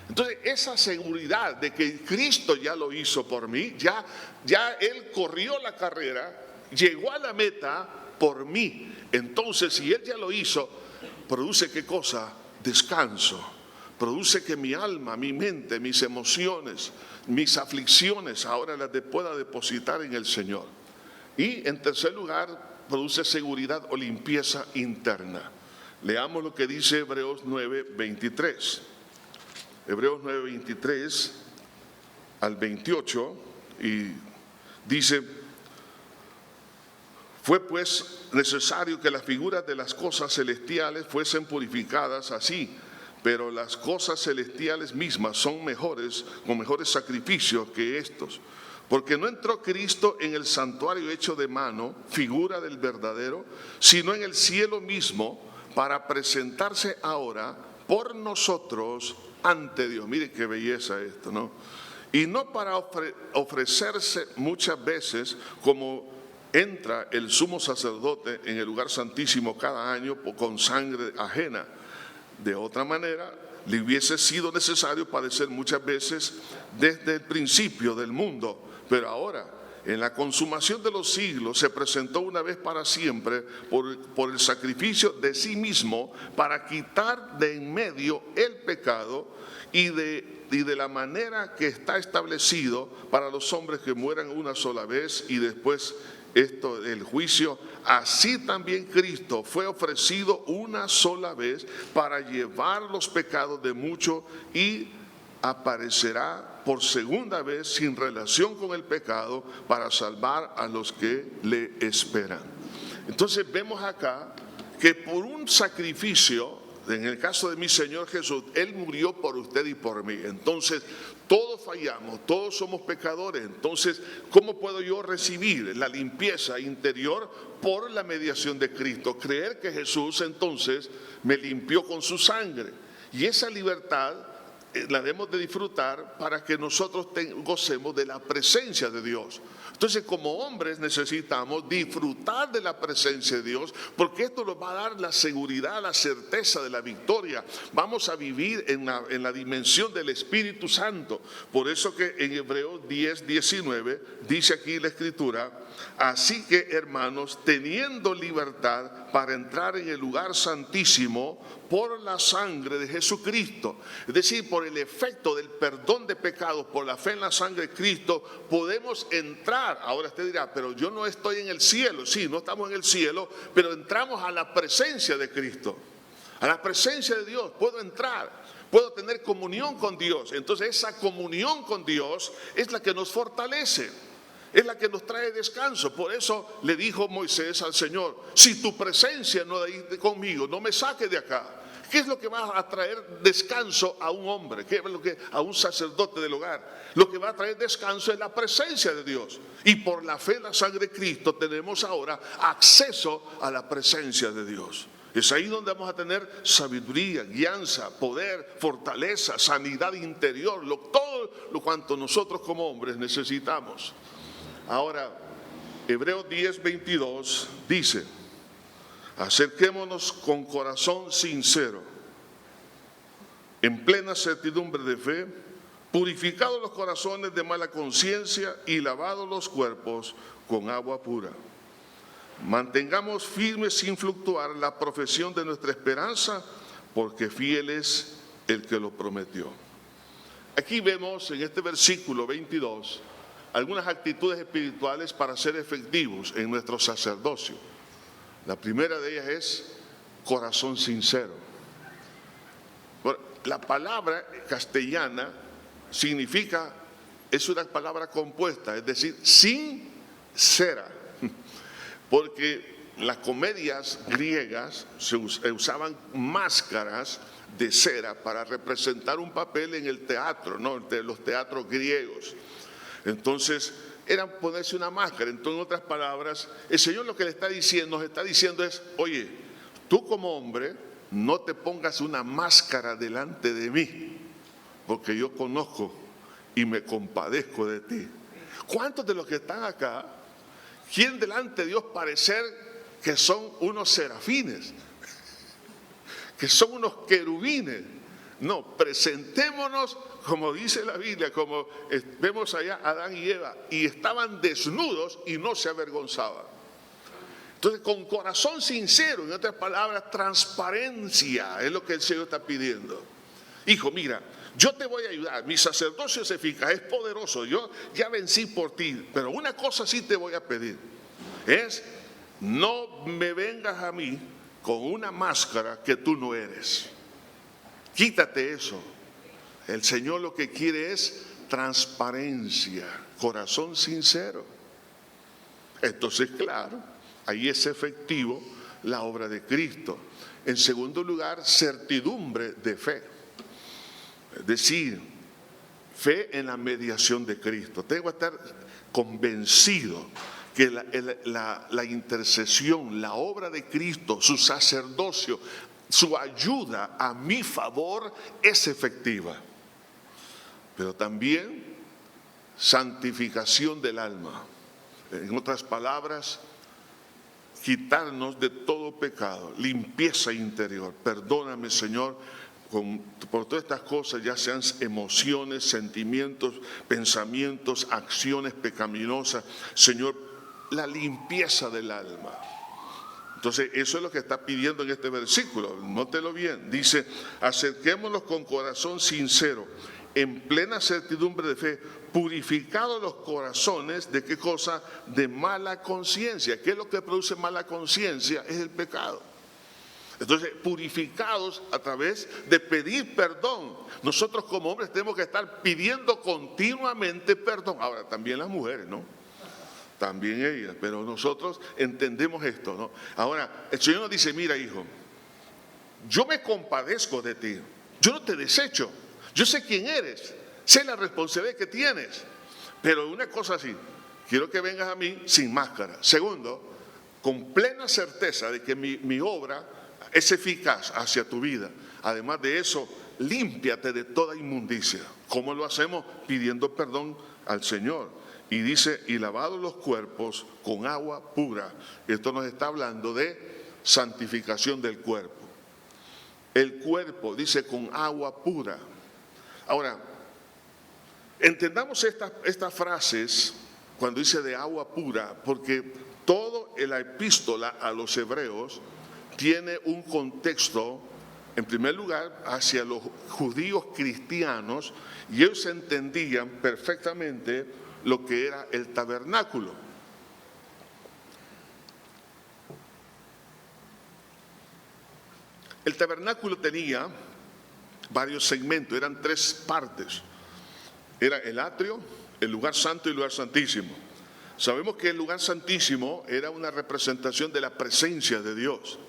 Entonces, esa seguridad de que Cristo ya lo hizo por mí, ya Él corrió la carrera, llegó a la meta por mí. Entonces, si Él ya lo hizo, produce ¿qué cosa? Descanso. Produce que mi alma, mi mente, mis emociones, mis aflicciones ahora las pueda depositar en el Señor. Y en tercer lugar, produce seguridad o limpieza interna. Leamos lo que dice Hebreos 9:23. Hebreos 9:23 al 28, y dice: fue pues necesario que las figuras de las cosas celestiales fuesen purificadas así, pero las cosas celestiales mismas son mejores, con mejores sacrificios que estos. Porque no entró Cristo en el santuario hecho de mano, figura del verdadero, sino en el cielo mismo, para presentarse ahora por nosotros ante Dios. Mire qué belleza esto, ¿no? Y no para ofrecerse muchas veces, como entra el sumo sacerdote en el lugar santísimo cada año con sangre ajena. De otra manera, le hubiese sido necesario padecer muchas veces desde el principio del mundo. Pero ahora, en la consumación de los siglos, se presentó una vez para siempre por el sacrificio de sí mismo, para quitar de en medio el pecado, y de la manera que está establecido para los hombres que mueran una sola vez y después el juicio. Así también Cristo fue ofrecido una sola vez para llevar los pecados de muchos, y aparecerá por segunda vez sin relación con el pecado para salvar a los que le esperan. Entonces vemos acá que por un sacrificio, en el caso de mi Señor Jesús, Él murió por usted y por mí. Entonces, todos fallamos, todos somos pecadores. Entonces, ¿cómo puedo yo recibir la limpieza interior? Por la mediación de Cristo. Creer que Jesús entonces me limpió con su sangre. Y esa libertad la debemos de disfrutar para que nosotros gocemos de la presencia de Dios. Entonces, como hombres necesitamos disfrutar de la presencia de Dios, porque esto nos va a dar la seguridad, la certeza de la victoria. Vamos a vivir en la dimensión del Espíritu Santo. Por eso que en Hebreos 10:19 dice aquí la Escritura: así que, hermanos, teniendo libertad para entrar en el lugar santísimo por la sangre de Jesucristo, es decir, por el efecto del perdón de pecados, por la fe en la sangre de Cristo, podemos entrar. Ahora usted dirá, pero yo no estoy en el cielo. Sí, no estamos en el cielo, pero entramos a la presencia de Cristo, a la presencia de Dios. Puedo entrar, puedo tener comunión con Dios. Entonces esa comunión con Dios es la que nos fortalece, es la que nos trae descanso. Por eso le dijo Moisés al Señor: si tu presencia no está conmigo, no me saques de acá. ¿Qué es lo que va a traer descanso a un hombre? ¿Qué es lo que a un sacerdote del hogar? Lo que va a traer descanso es la presencia de Dios. Y por la fe en la sangre de Cristo tenemos ahora acceso a la presencia de Dios. Es ahí donde vamos a tener sabiduría, guianza, poder, fortaleza, sanidad interior, todo lo cuanto nosotros como hombres necesitamos. Ahora, Hebreos 10:22 dice: acerquémonos con corazón sincero, en plena certidumbre de fe, purificados los corazones de mala conciencia y lavados los cuerpos con agua pura. Mantengamos firme sin fluctuar la profesión de nuestra esperanza, porque fiel es el que lo prometió. Aquí vemos en este versículo 22 algunas actitudes espirituales para ser efectivos en nuestro sacerdocio. La primera de ellas es corazón sincero. La palabra castellana significa, es una palabra compuesta, es decir, sincera. Porque las comedias griegas se usaban máscaras de cera para representar un papel en el teatro, ¿no? De los teatros griegos. Entonces, era ponerse una máscara. Entonces, en otras palabras, el Señor lo que le está diciendo, nos está diciendo es: oye, tú como hombre, no te pongas una máscara delante de mí, porque yo conozco y me compadezco de ti. ¿Cuántos de los que están acá quieren delante de Dios parecer que son unos serafines, que son unos querubines? No, presentémonos como dice la Biblia, como vemos allá Adán y Eva, y estaban desnudos y no se avergonzaban. Entonces, con corazón sincero, en otras palabras, transparencia, es lo que el Señor está pidiendo. Hijo, mira, yo te voy a ayudar, mi sacerdocio es eficaz, es poderoso, yo ya vencí por ti, pero una cosa sí te voy a pedir, es: no me vengas a mí con una máscara que tú no eres. Quítate eso. El Señor lo que quiere es transparencia, corazón sincero. Entonces, claro, ahí es efectivo la obra de Cristo. En segundo lugar, certidumbre de fe. Es decir, fe en la mediación de Cristo. Tengo que estar convencido que la intercesión, la obra de Cristo, su sacerdocio, su ayuda a mi favor es efectiva. Pero también santificación del alma. En otras palabras, quitarnos de todo pecado, limpieza interior. Perdóname, Señor, por todas estas cosas, ya sean emociones, sentimientos, pensamientos, acciones pecaminosas. Señor, la limpieza del alma. Entonces, eso es lo que está pidiendo en este versículo. Nótelo bien. Dice: acerquémonos con corazón sincero, en plena certidumbre de fe, purificados los corazones, ¿de qué cosa? De mala conciencia. ¿Qué es lo que produce mala conciencia? Es el pecado. Entonces, purificados a través de pedir perdón. Nosotros como hombres tenemos que estar pidiendo continuamente perdón. Ahora, también las mujeres, ¿no? También ellas, pero nosotros entendemos esto, ¿no? Ahora, el Señor nos dice: mira, hijo, yo me compadezco de ti, yo no te desecho, yo sé quién eres, sé la responsabilidad que tienes, pero una cosa así, quiero que vengas a mí sin máscara. Segundo, con plena certeza de que mi obra es eficaz hacia tu vida. Además de eso, límpiate de toda inmundicia. ¿Cómo lo hacemos? Pidiendo perdón al Señor. y dice, y lavados los cuerpos con agua pura. Esto nos está hablando de santificación del cuerpo. El cuerpo, dice, con agua pura. Ahora, entendamos estas frases cuando dice de agua pura, porque toda la epístola a los hebreos tiene un contexto, en primer lugar, hacia los judíos cristianos, y ellos entendían perfectamente lo que era el tabernáculo. El tabernáculo tenía varios segmentos, eran 3 partes. Era el atrio, el lugar santo y el lugar santísimo. Sabemos que el lugar santísimo era una representación de la presencia de Dios.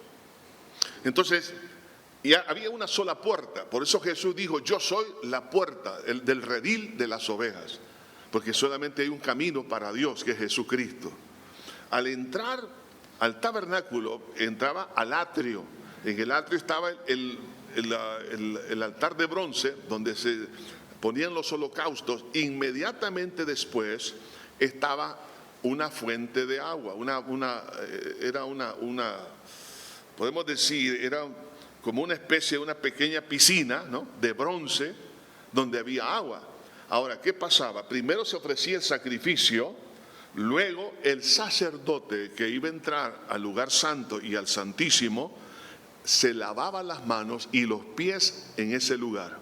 Entonces, ya había una sola puerta. Por eso Jesús dijo, yo soy la puerta del redil de las ovejas. Porque solamente hay un camino para Dios, que es Jesucristo. Al entrar al tabernáculo, entraba al atrio. En el atrio estaba el altar de bronce, donde se ponían los holocaustos. Inmediatamente después estaba una fuente de agua. Podemos decir, era como una especie de una pequeña piscina, ¿no?, de bronce, donde había agua. Ahora, ¿qué pasaba? Primero se ofrecía el sacrificio, luego el sacerdote que iba a entrar al lugar santo y al santísimo, se lavaba las manos y los pies en ese lugar,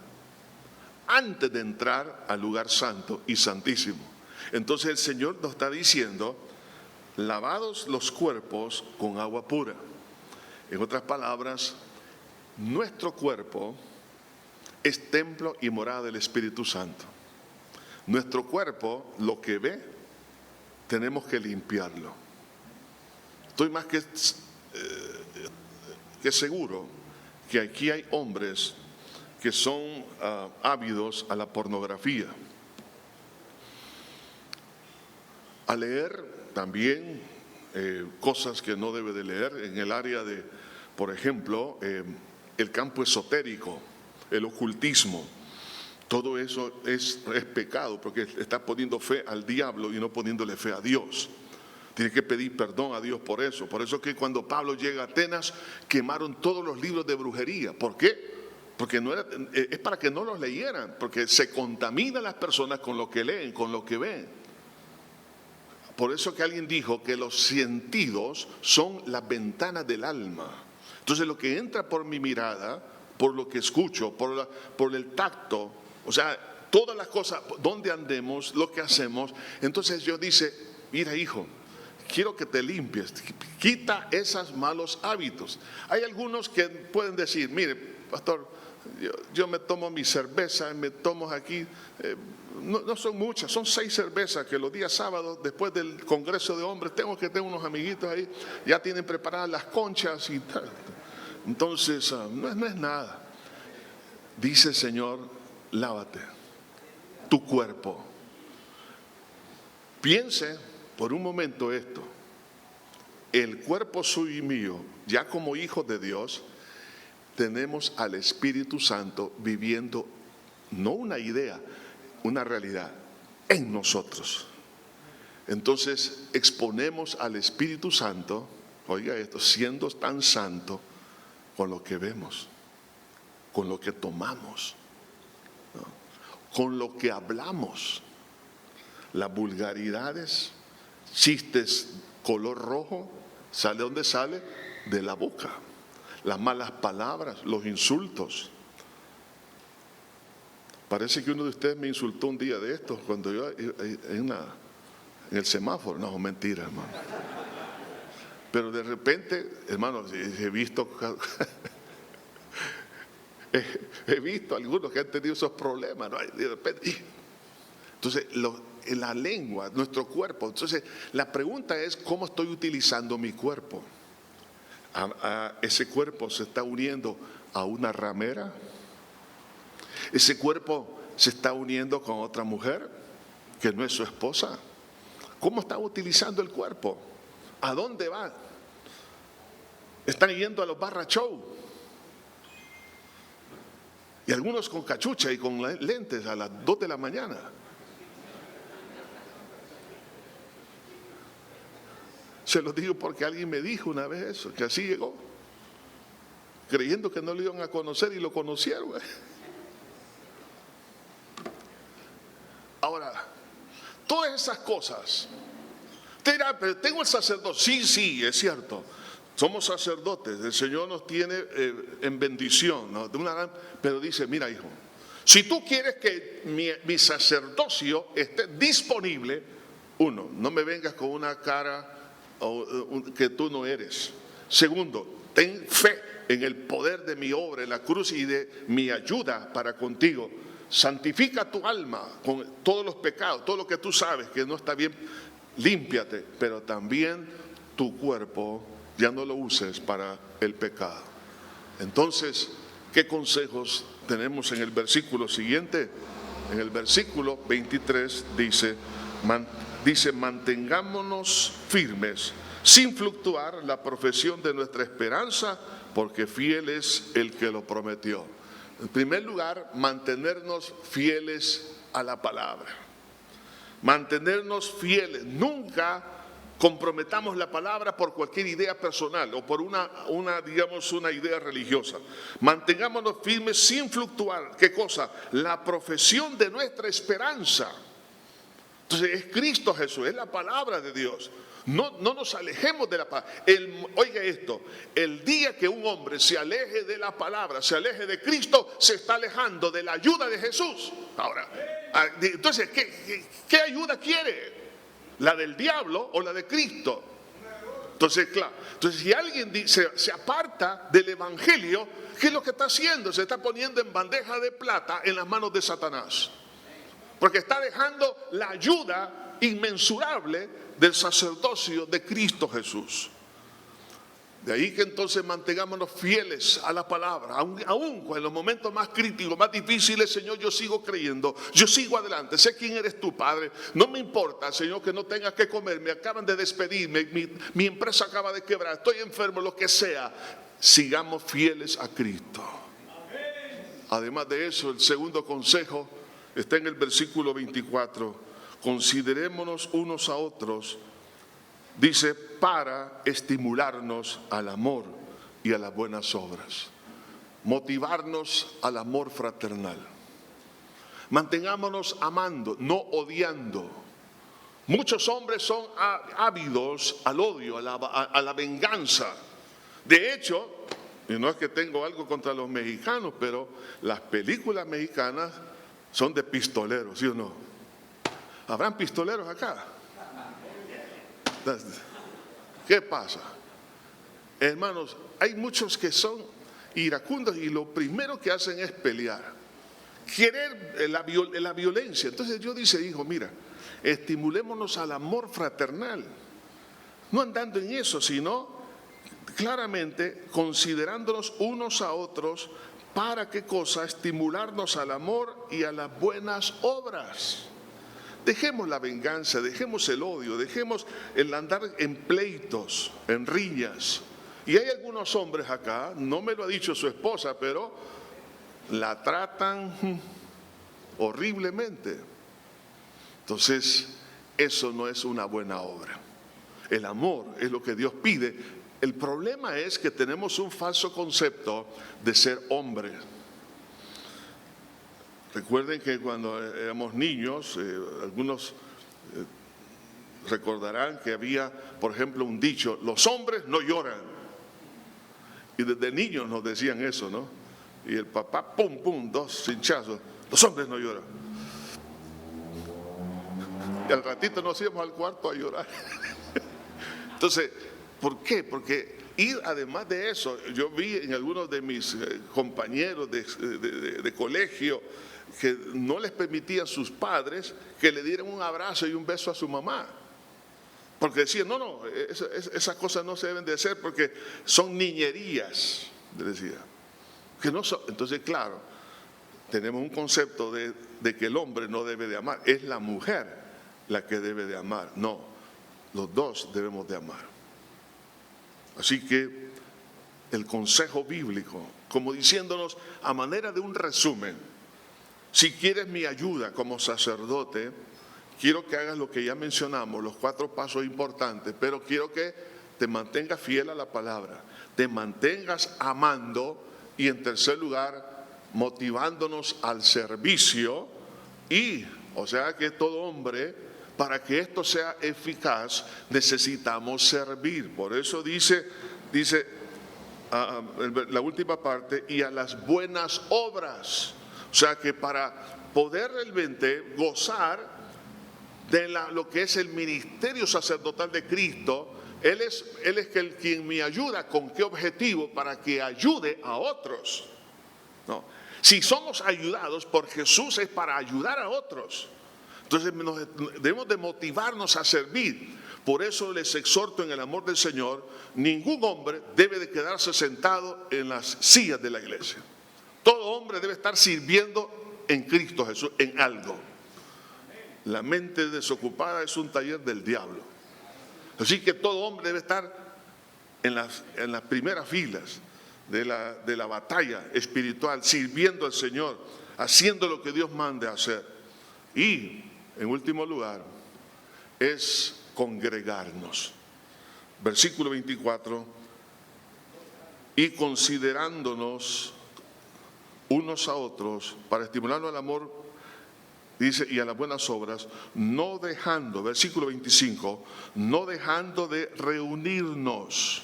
antes de entrar al lugar santo y santísimo. Entonces el Señor nos está diciendo, lavados los cuerpos con agua pura. En otras palabras, nuestro cuerpo es templo y morada del Espíritu Santo. Nuestro cuerpo, lo que ve, tenemos que limpiarlo. Estoy más que seguro que aquí hay hombres que son ávidos a la pornografía. A leer también cosas que no debe de leer en el área de, por ejemplo, el campo esotérico, el ocultismo. Todo eso es pecado, porque está poniendo fe al diablo y no poniéndole fe a Dios. Tiene que pedir perdón a Dios por eso. Por eso que cuando Pablo llega a Atenas, quemaron todos los libros de brujería. ¿Por qué? Porque es para que no los leyeran, porque se contaminan las personas con lo que leen, con lo que ven. Por eso que alguien dijo que los sentidos son las ventanas del alma. Entonces lo que entra por mi mirada, por lo que escucho, por el tacto, o sea, todas las cosas, donde andemos, lo que hacemos. Entonces Dios dice, mira hijo, quiero que te limpies, quita esos malos hábitos. Hay algunos que pueden decir, mire, pastor, yo me tomo mi cerveza, me tomo aquí, no son muchas, son 6 cervezas que los días sábados, después del congreso de hombres, tengo unos amiguitos ahí, ya tienen preparadas las conchas y tal. Entonces, no es nada. Dice el Señor, lávate tu cuerpo. Piense por un momento esto, el cuerpo suyo y mío, ya como hijos de Dios, tenemos al Espíritu Santo viviendo, no una idea, una realidad en nosotros. Entonces exponemos al Espíritu Santo, oiga esto, siendo tan santo, con lo que vemos, con lo que tomamos, ¿no?, con lo que hablamos. Las vulgaridades, chistes color rojo, ¿sale dónde sale? De la boca. Las malas palabras, los insultos. Parece que uno de ustedes me insultó un día de estos cuando yo en el semáforo. No, mentira, hermano. Pero de repente, hermano, he visto algunos que han tenido esos problemas, ¿no? De repente, entonces, en la lengua, nuestro cuerpo. Entonces, la pregunta es, ¿cómo estoy utilizando mi cuerpo? Ese cuerpo se está uniendo a una ramera. Ese cuerpo se está uniendo con otra mujer que no es su esposa. ¿Cómo está utilizando el cuerpo? ¿A dónde va? Están yendo a los barra show. Y algunos con cachucha y con lentes a las 2 de la mañana. Se lo digo porque alguien me dijo una vez eso, que así llegó, creyendo que no lo iban a conocer y lo conocieron. Ahora, todas esas cosas, te dirán, pero tengo el sacerdote. Sí, es cierto. Somos sacerdotes, el Señor nos tiene en bendición, ¿no? Pero dice, mira hijo, si tú quieres que mi sacerdocio esté disponible, uno, no me vengas con una cara que tú no eres. Segundo, ten fe en el poder de mi obra en la cruz y de mi ayuda para contigo. Santifica tu alma con todos los pecados, todo lo que tú sabes que no está bien, límpiate, pero también tu cuerpo ya no lo uses para el pecado. Entonces, ¿qué consejos tenemos en el versículo siguiente? En el versículo 23 dice, mantengámonos firmes, sin fluctuar la profesión de nuestra esperanza, porque fiel es el que lo prometió. En primer lugar, mantenernos fieles a la palabra. Mantenernos fieles. Nunca comprometamos la palabra por cualquier idea personal o por una idea religiosa. Mantengámonos firmes sin fluctuar. ¿Qué cosa? La profesión de nuestra esperanza. Entonces es Cristo Jesús, es la palabra de Dios. No nos alejemos de la palabra. Oiga esto, el día que un hombre se aleje de la palabra, se aleje de Cristo, se está alejando de la ayuda de Jesús. Ahora, entonces, ¿qué ayuda quiere? ¿La del diablo o la de Cristo? Entonces, claro, si alguien se aparta del evangelio, ¿qué es lo que está haciendo? Se está poniendo en bandeja de plata en las manos de Satanás. Porque está dejando la ayuda inmensurable del sacerdocio de Cristo Jesús. De ahí que entonces mantengámonos fieles a la palabra, aún en los momentos más críticos, más difíciles. Señor, yo sigo creyendo, yo sigo adelante, sé quién eres tú, Padre, no me importa, Señor, que no tenga que comer, me acaban de despedirme, mi empresa acaba de quebrar, estoy enfermo, lo que sea. Sigamos fieles a Cristo. Además de eso, el segundo consejo está en el versículo 24. Considerémonos unos a otros, dice, para estimularnos al amor y a las buenas obras. Motivarnos al amor fraternal. Mantengámonos amando, no odiando. Muchos hombres son ávidos al odio, a la venganza. De hecho, y no es que tengo algo contra los mexicanos, pero las películas mexicanas son de pistoleros, ¿sí o no? ¿Habrán pistoleros acá? ¿Qué pasa? Hermanos, hay muchos que son iracundos y lo primero que hacen es pelear, querer la violencia. Entonces Dios dice, hijo, mira, estimulémonos al amor fraternal, no andando en eso, sino claramente considerándonos unos a otros. ¿Para qué cosa? Estimularnos al amor y a las buenas obras. Dejemos la venganza, dejemos el odio, dejemos el andar en pleitos, en riñas. Y hay algunos hombres acá, no me lo ha dicho su esposa, pero la tratan horriblemente. Entonces, eso no es una buena obra. El amor es lo que Dios pide. El problema es que tenemos un falso concepto de ser hombre. Recuerden que cuando éramos niños, algunos recordarán que había, por ejemplo, un dicho, los hombres no lloran. Y desde niños nos decían eso, ¿no? Y el papá, pum, pum, 2 cinchazos, los hombres no lloran. Y al ratito nos íbamos al cuarto a llorar. Entonces, ¿por qué? Porque además de eso, yo vi en algunos de mis compañeros de colegio que no les permitían sus padres que le dieran un abrazo y un beso a su mamá. Porque decían, no, esas cosas no se deben de hacer porque son niñerías, decía. Que no son. Entonces, claro, tenemos un concepto de que el hombre no debe de amar, es la mujer la que debe de amar. No, los dos debemos de amar. Así que el consejo bíblico, como diciéndonos a manera de un resumen, si quieres mi ayuda como sacerdote, quiero que hagas lo que ya mencionamos, los 4 pasos importantes, pero quiero que te mantengas fiel a la palabra, te mantengas amando y, en tercer lugar, motivándonos al servicio y, o sea, que todo hombre, para que esto sea eficaz, necesitamos servir. Por eso dice la última parte, y a las buenas obras. O sea, que para poder realmente gozar de lo que es el ministerio sacerdotal de Cristo, Él es quien me ayuda. ¿Con qué objetivo? Para que ayude a otros. No. Si somos ayudados por Jesús, es para ayudar a otros. Entonces debemos de motivarnos a servir. Por eso les exhorto en el amor del Señor, ningún hombre debe de quedarse sentado en las sillas de la iglesia. Todo hombre debe estar sirviendo en Cristo Jesús, en algo. La mente desocupada es un taller del diablo. Así que todo hombre debe estar en las primeras filas de la batalla espiritual, sirviendo al Señor, haciendo lo que Dios mande hacer. Y, en último lugar, es congregarnos. Versículo 24, y considerándonos unos a otros para estimularnos al amor, dice, y a las buenas obras, no dejando, versículo 25, no dejando de reunirnos,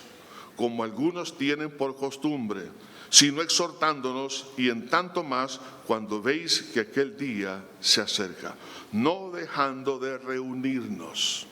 como algunos tienen por costumbre, sino exhortándonos, y en tanto más cuando veis que aquel día se acerca. No dejando de reunirnos.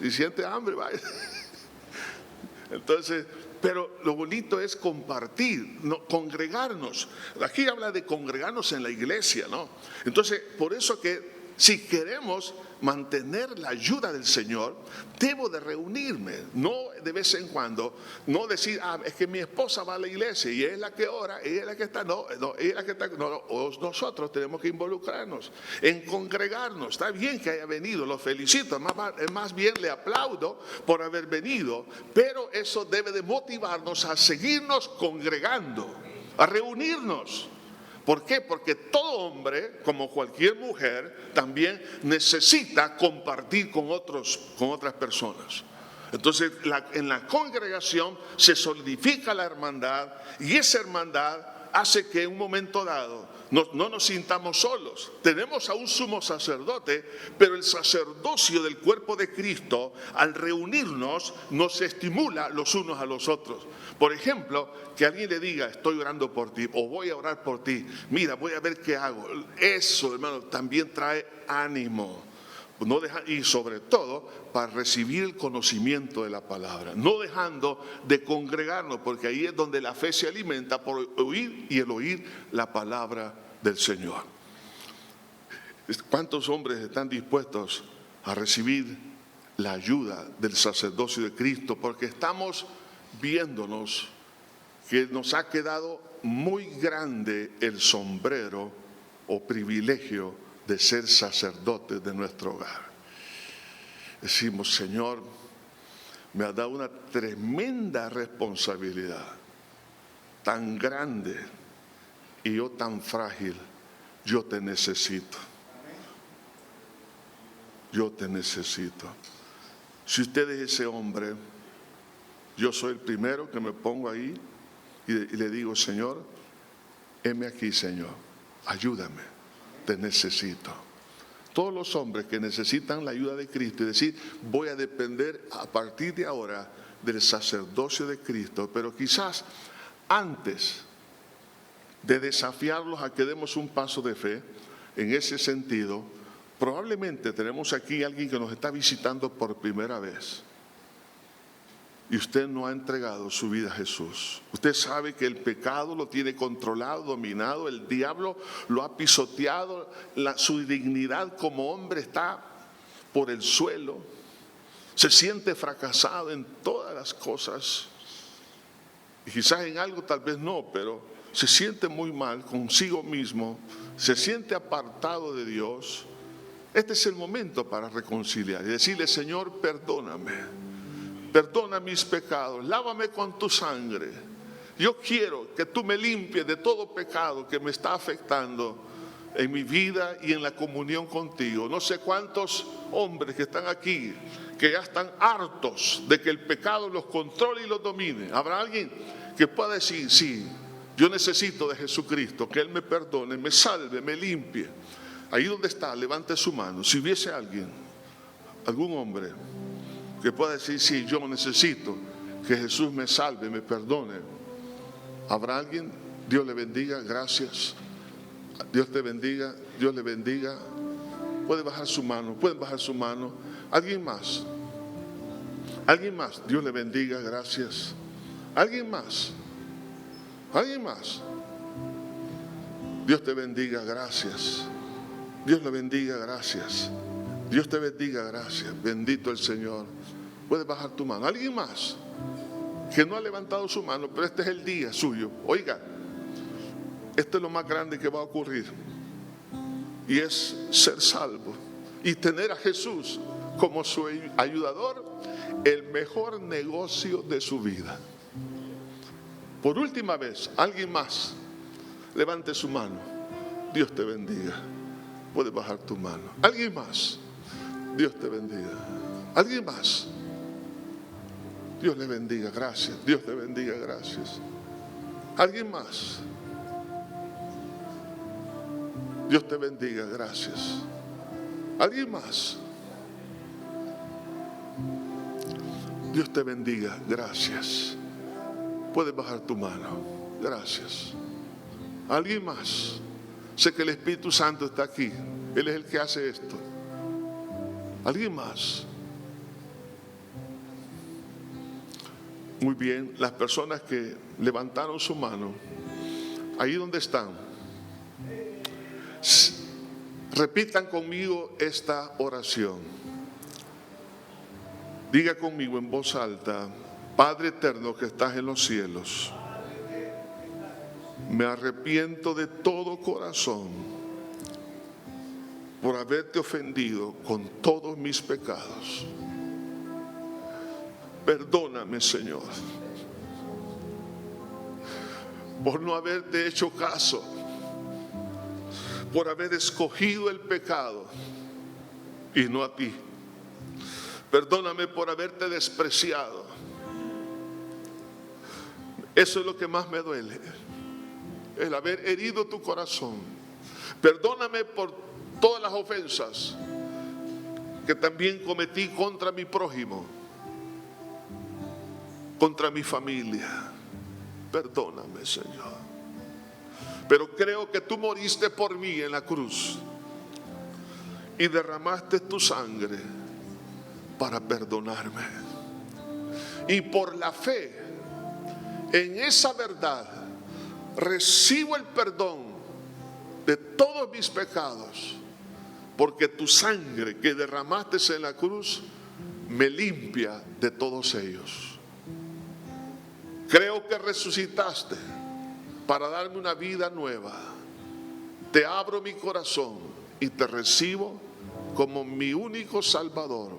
Si siente hambre, vaya. Entonces, pero lo bonito es compartir, no, congregarnos. Aquí habla de congregarnos en la iglesia, ¿no? Entonces, por eso que si queremos mantener la ayuda del Señor, debo de reunirme, no de vez en cuando, no decir, es que mi esposa va a la iglesia y es la que ora, ella es la que está, ella es la que está, nosotros tenemos que involucrarnos en congregarnos. Está bien que haya venido, lo felicito, más bien le aplaudo por haber venido, pero eso debe de motivarnos a seguirnos congregando, a reunirnos. ¿Por qué? Porque todo hombre, como cualquier mujer, también necesita compartir con otras personas. Entonces, en la congregación se solidifica la hermandad, y esa hermandad hace que en un momento dado no nos sintamos solos. Tenemos a un sumo sacerdote, pero el sacerdocio del cuerpo de Cristo, al reunirnos, nos estimula los unos a los otros. Por ejemplo, que alguien le diga, estoy orando por ti, o voy a orar por ti, mira, voy a ver qué hago. Eso, hermano, también trae ánimo. Y sobre todo para recibir el conocimiento de la palabra, no dejando de congregarnos, porque ahí es donde la fe se alimenta por oír, y el oír la palabra del Señor. ¿Cuántos hombres están dispuestos a recibir la ayuda del sacerdocio de Cristo? Porque estamos viéndonos que nos ha quedado muy grande el sombrero o privilegio de ser sacerdotes de nuestro hogar. Decimos, Señor, me has dado una tremenda responsabilidad, tan grande, y yo tan frágil. Yo te necesito. Yo te necesito. Si usted es ese hombre, yo soy el primero que me pongo ahí y le digo, Señor, heme aquí, Señor, ayúdame. Te necesito. Todos los hombres que necesitan la ayuda de Cristo y decir, voy a depender a partir de ahora del sacerdocio de Cristo, pero quizás antes de desafiarlos a que demos un paso de fe en ese sentido, probablemente tenemos aquí a alguien que nos está visitando por primera vez. y usted no ha entregado su vida a Jesús. Usted sabe que el pecado lo tiene controlado, dominado, el diablo lo ha pisoteado, su dignidad como hombre está por el suelo, se siente fracasado en todas las cosas, y quizás en algo tal vez no, pero se siente muy mal consigo mismo, se siente apartado de Dios. Este es el momento para reconciliar y decirle: Señor, perdóname, perdona mis pecados, lávame con tu sangre. Yo quiero que tú me limpies de todo pecado que me está afectando en mi vida y en la comunión contigo. No sé cuántos hombres que están aquí que ya están hartos de que el pecado los controle y los domine. ¿Habrá alguien que pueda decir: sí, yo necesito de Jesucristo, que Él me perdone, me salve, me limpie? Ahí donde está, levante su mano. Si hubiese alguien, algún hombre que pueda decir: sí, yo necesito que Jesús me salve, me perdone. ¿Habrá alguien? Dios le bendiga, gracias. Dios te bendiga, Dios le bendiga. Puede bajar su mano, pueden bajar su mano. ¿Alguien más? ¿Alguien más? Dios le bendiga, gracias. ¿Alguien más? ¿Alguien más? Dios te bendiga, gracias. Dios le bendiga, gracias. Dios te bendiga, gracias. Bendito el Señor. Puedes bajar tu mano. ¿Alguien más que no ha levantado su mano, pero este es el día suyo? Oiga, esto es lo más grande que va a ocurrir, y es ser salvo y tener a Jesús como su ayudador, el mejor negocio de su vida. Por última vez, alguien más, levante su mano. Dios te bendiga. Puedes bajar tu mano. ¿Alguien más? Dios te bendiga. ¿Alguien más? Dios le bendiga, gracias. Dios te bendiga, gracias. ¿Alguien más? Dios te bendiga, gracias. ¿Alguien más? Dios te bendiga, gracias. Puedes bajar tu mano, gracias. ¿Alguien más? Sé que el Espíritu Santo está aquí, Él es el que hace esto. ¿Alguien más? Muy bien, las personas que levantaron su mano, ahí donde están, repitan conmigo esta oración. Diga conmigo en voz alta: Padre eterno que estás en los cielos, me arrepiento de todo corazón por haberte ofendido con todos mis pecados. Perdóname, Señor, por no haberte hecho caso, por haber escogido el pecado y no a ti. Perdóname por haberte despreciado. Eso es lo que más me duele, el haber herido tu corazón. Perdóname por todas las ofensas que también cometí contra mi prójimo, contra mi familia. Perdóname, Señor. Pero creo que tú moriste por mí en la cruz y derramaste tu sangre para perdonarme. Y por la fe en esa verdad recibo el perdón de todos mis pecados, porque tu sangre que derramaste en la cruz me limpia de todos ellos. Creo que resucitaste para darme una vida nueva. Te abro mi corazón y te recibo como mi único Salvador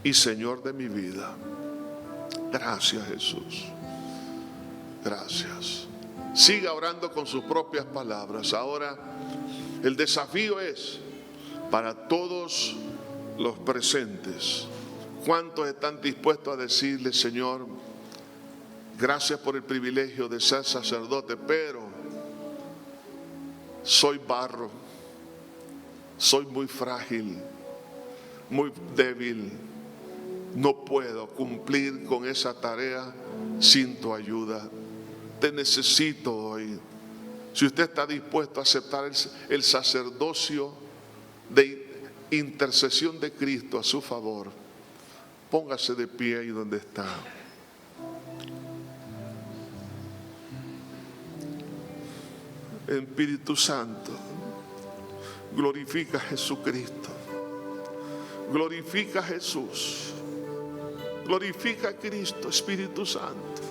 y Señor de mi vida. Gracias, Jesús. Gracias. Siga orando con sus propias palabras. Ahora el desafío es para todos los presentes. ¿Cuántos están dispuestos a decirle: Señor, gracias por el privilegio de ser sacerdote, pero soy barro, soy muy frágil, muy débil, no puedo cumplir con esa tarea sin tu ayuda? Te necesito hoy. Si usted está dispuesto a aceptar el sacerdocio de intercesión de Cristo a su favor, póngase de pie ahí donde está. Espíritu Santo, glorifica a Jesucristo. Glorifica a Jesús. Glorifica a Cristo, Espíritu Santo.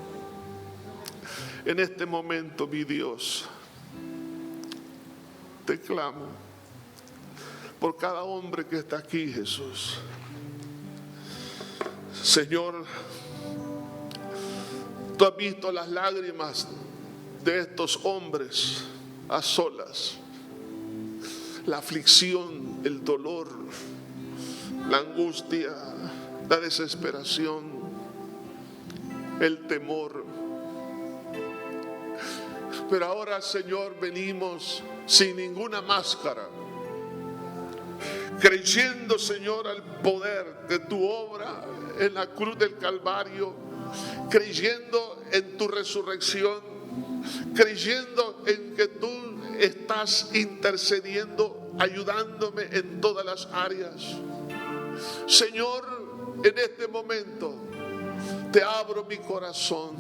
En este momento, mi Dios, te clamo por cada hombre que está aquí, Jesús. Señor, tú has visto las lágrimas de estos hombres a solas, la aflicción, el dolor, la angustia, la desesperación, el temor. Pero ahora, Señor, venimos sin ninguna máscara, creyendo, Señor, al poder de tu obra en la cruz del Calvario, creyendo en tu resurrección, creyendo en que tú estás intercediendo, ayudándome en todas las áreas. Señor, en este momento te abro mi corazón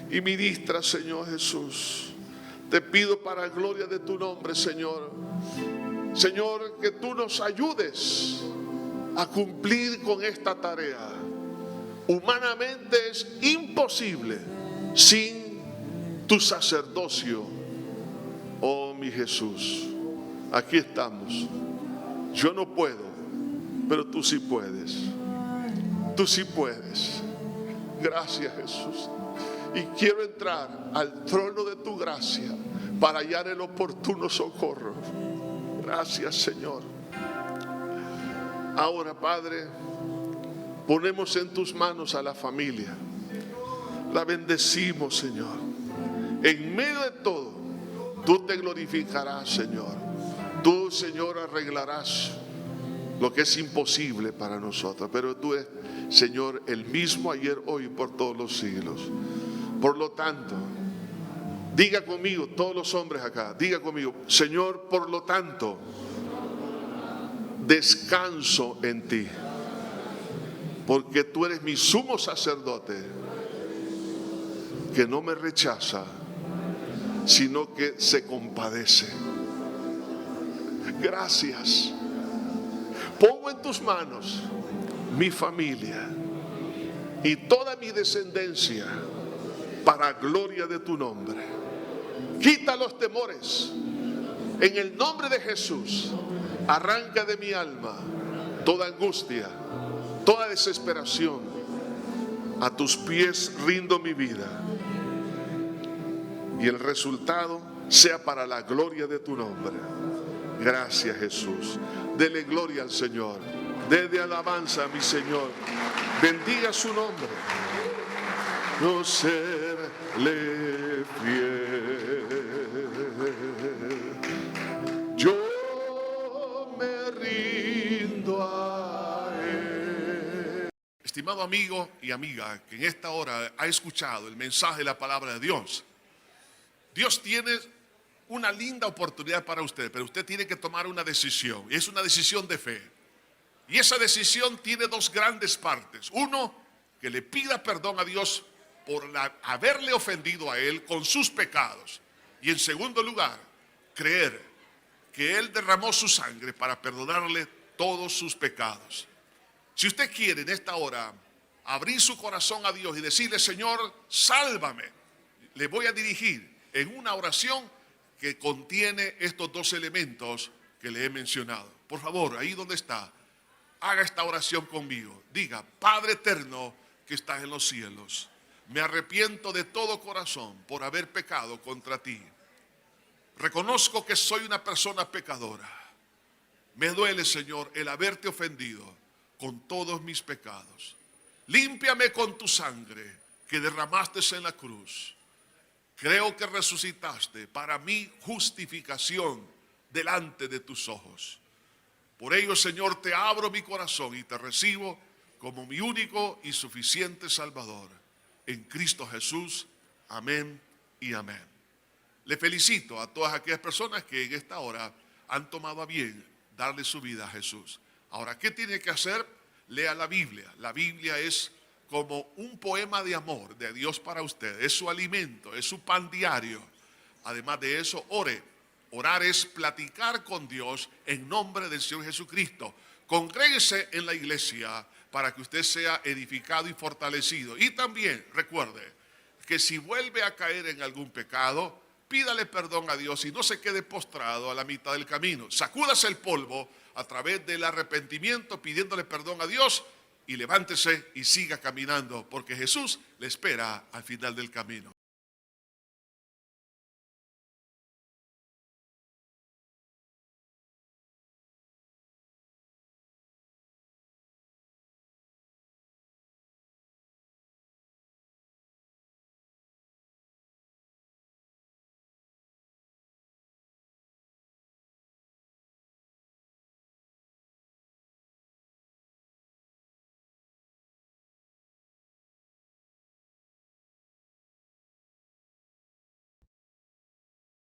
y ministra, Señor Jesús. Te pido para gloria de tu nombre, Señor. Señor, que tú nos ayudes a cumplir con esta tarea. Humanamente es imposible sin tu sacerdocio. Oh, mi Jesús, aquí estamos. Yo no puedo, pero tú sí puedes. Tú sí puedes. Gracias, Jesús. Y quiero entrar al trono de tu gracia para hallar el oportuno socorro. Gracias, Señor. Ahora, Padre, ponemos en tus manos a la familia. La bendecimos, Señor. En medio de todo, tú te glorificarás, Señor. Tú, Señor, arreglarás lo que es imposible para nosotros. Pero tú eres, Señor, el mismo ayer, hoy y por todos los siglos. Por lo tanto, diga conmigo, todos los hombres acá, diga conmigo, Señor, por lo tanto, descanso en ti, porque tú eres mi sumo sacerdote, que no me rechaza, sino que se compadece. Gracias. Pongo en tus manos mi familia y toda mi descendencia para gloria de tu nombre. Quita los temores. En el nombre de Jesús, arranca de mi alma toda angustia, toda desesperación. A tus pies rindo mi vida. Y el resultado sea para la gloria de tu nombre. Gracias, Jesús. Dele gloria al Señor. Dele alabanza a mi Señor. Bendiga su nombre. No serle fiel. Yo me rindo a Él. Estimado amigo y amiga que en esta hora ha escuchado el mensaje de la palabra de Dios, Dios tiene una linda oportunidad para usted, pero usted tiene que tomar una decisión. Y es una decisión de fe. Y esa decisión tiene dos grandes partes. Uno, que le pida perdón a Dios por haberle ofendido a Él con sus pecados. Y en segundo lugar, creer que Él derramó su sangre para perdonarle todos sus pecados. Si usted quiere en esta hora abrir su corazón a Dios y decirle, Señor, sálvame, le voy a dirigir en una oración que contiene estos dos elementos que le he mencionado. Por favor, ahí donde está, haga esta oración conmigo. Diga, Padre eterno que estás en los cielos, me arrepiento de todo corazón por haber pecado contra ti. Reconozco que soy una persona pecadora. Me duele, Señor, el haberte ofendido con todos mis pecados. Límpiame con tu sangre que derramaste en la cruz. Creo que resucitaste para mi justificación delante de tus ojos. Por ello, Señor, te abro mi corazón y te recibo como mi único y suficiente Salvador. En Cristo Jesús. Amén y amén. Le felicito a todas aquellas personas que en esta hora han tomado a bien darle su vida a Jesús. Ahora, ¿qué tiene que hacer? Lea la Biblia. La Biblia es como un poema de amor de Dios para usted. Es su alimento, es su pan diario Además de eso, ore. Orar es platicar con Dios en nombre del Señor Jesucristo. Congréguese en la iglesia para que usted sea edificado y fortalecido. Y también recuerde que si vuelve a caer en algún pecado, pídale perdón a Dios y no se quede postrado a la mitad del camino. Sacúdase el polvo a través del arrepentimiento, pidiéndole perdón a Dios, y levántese y siga caminando, porque Jesús le espera al final del camino.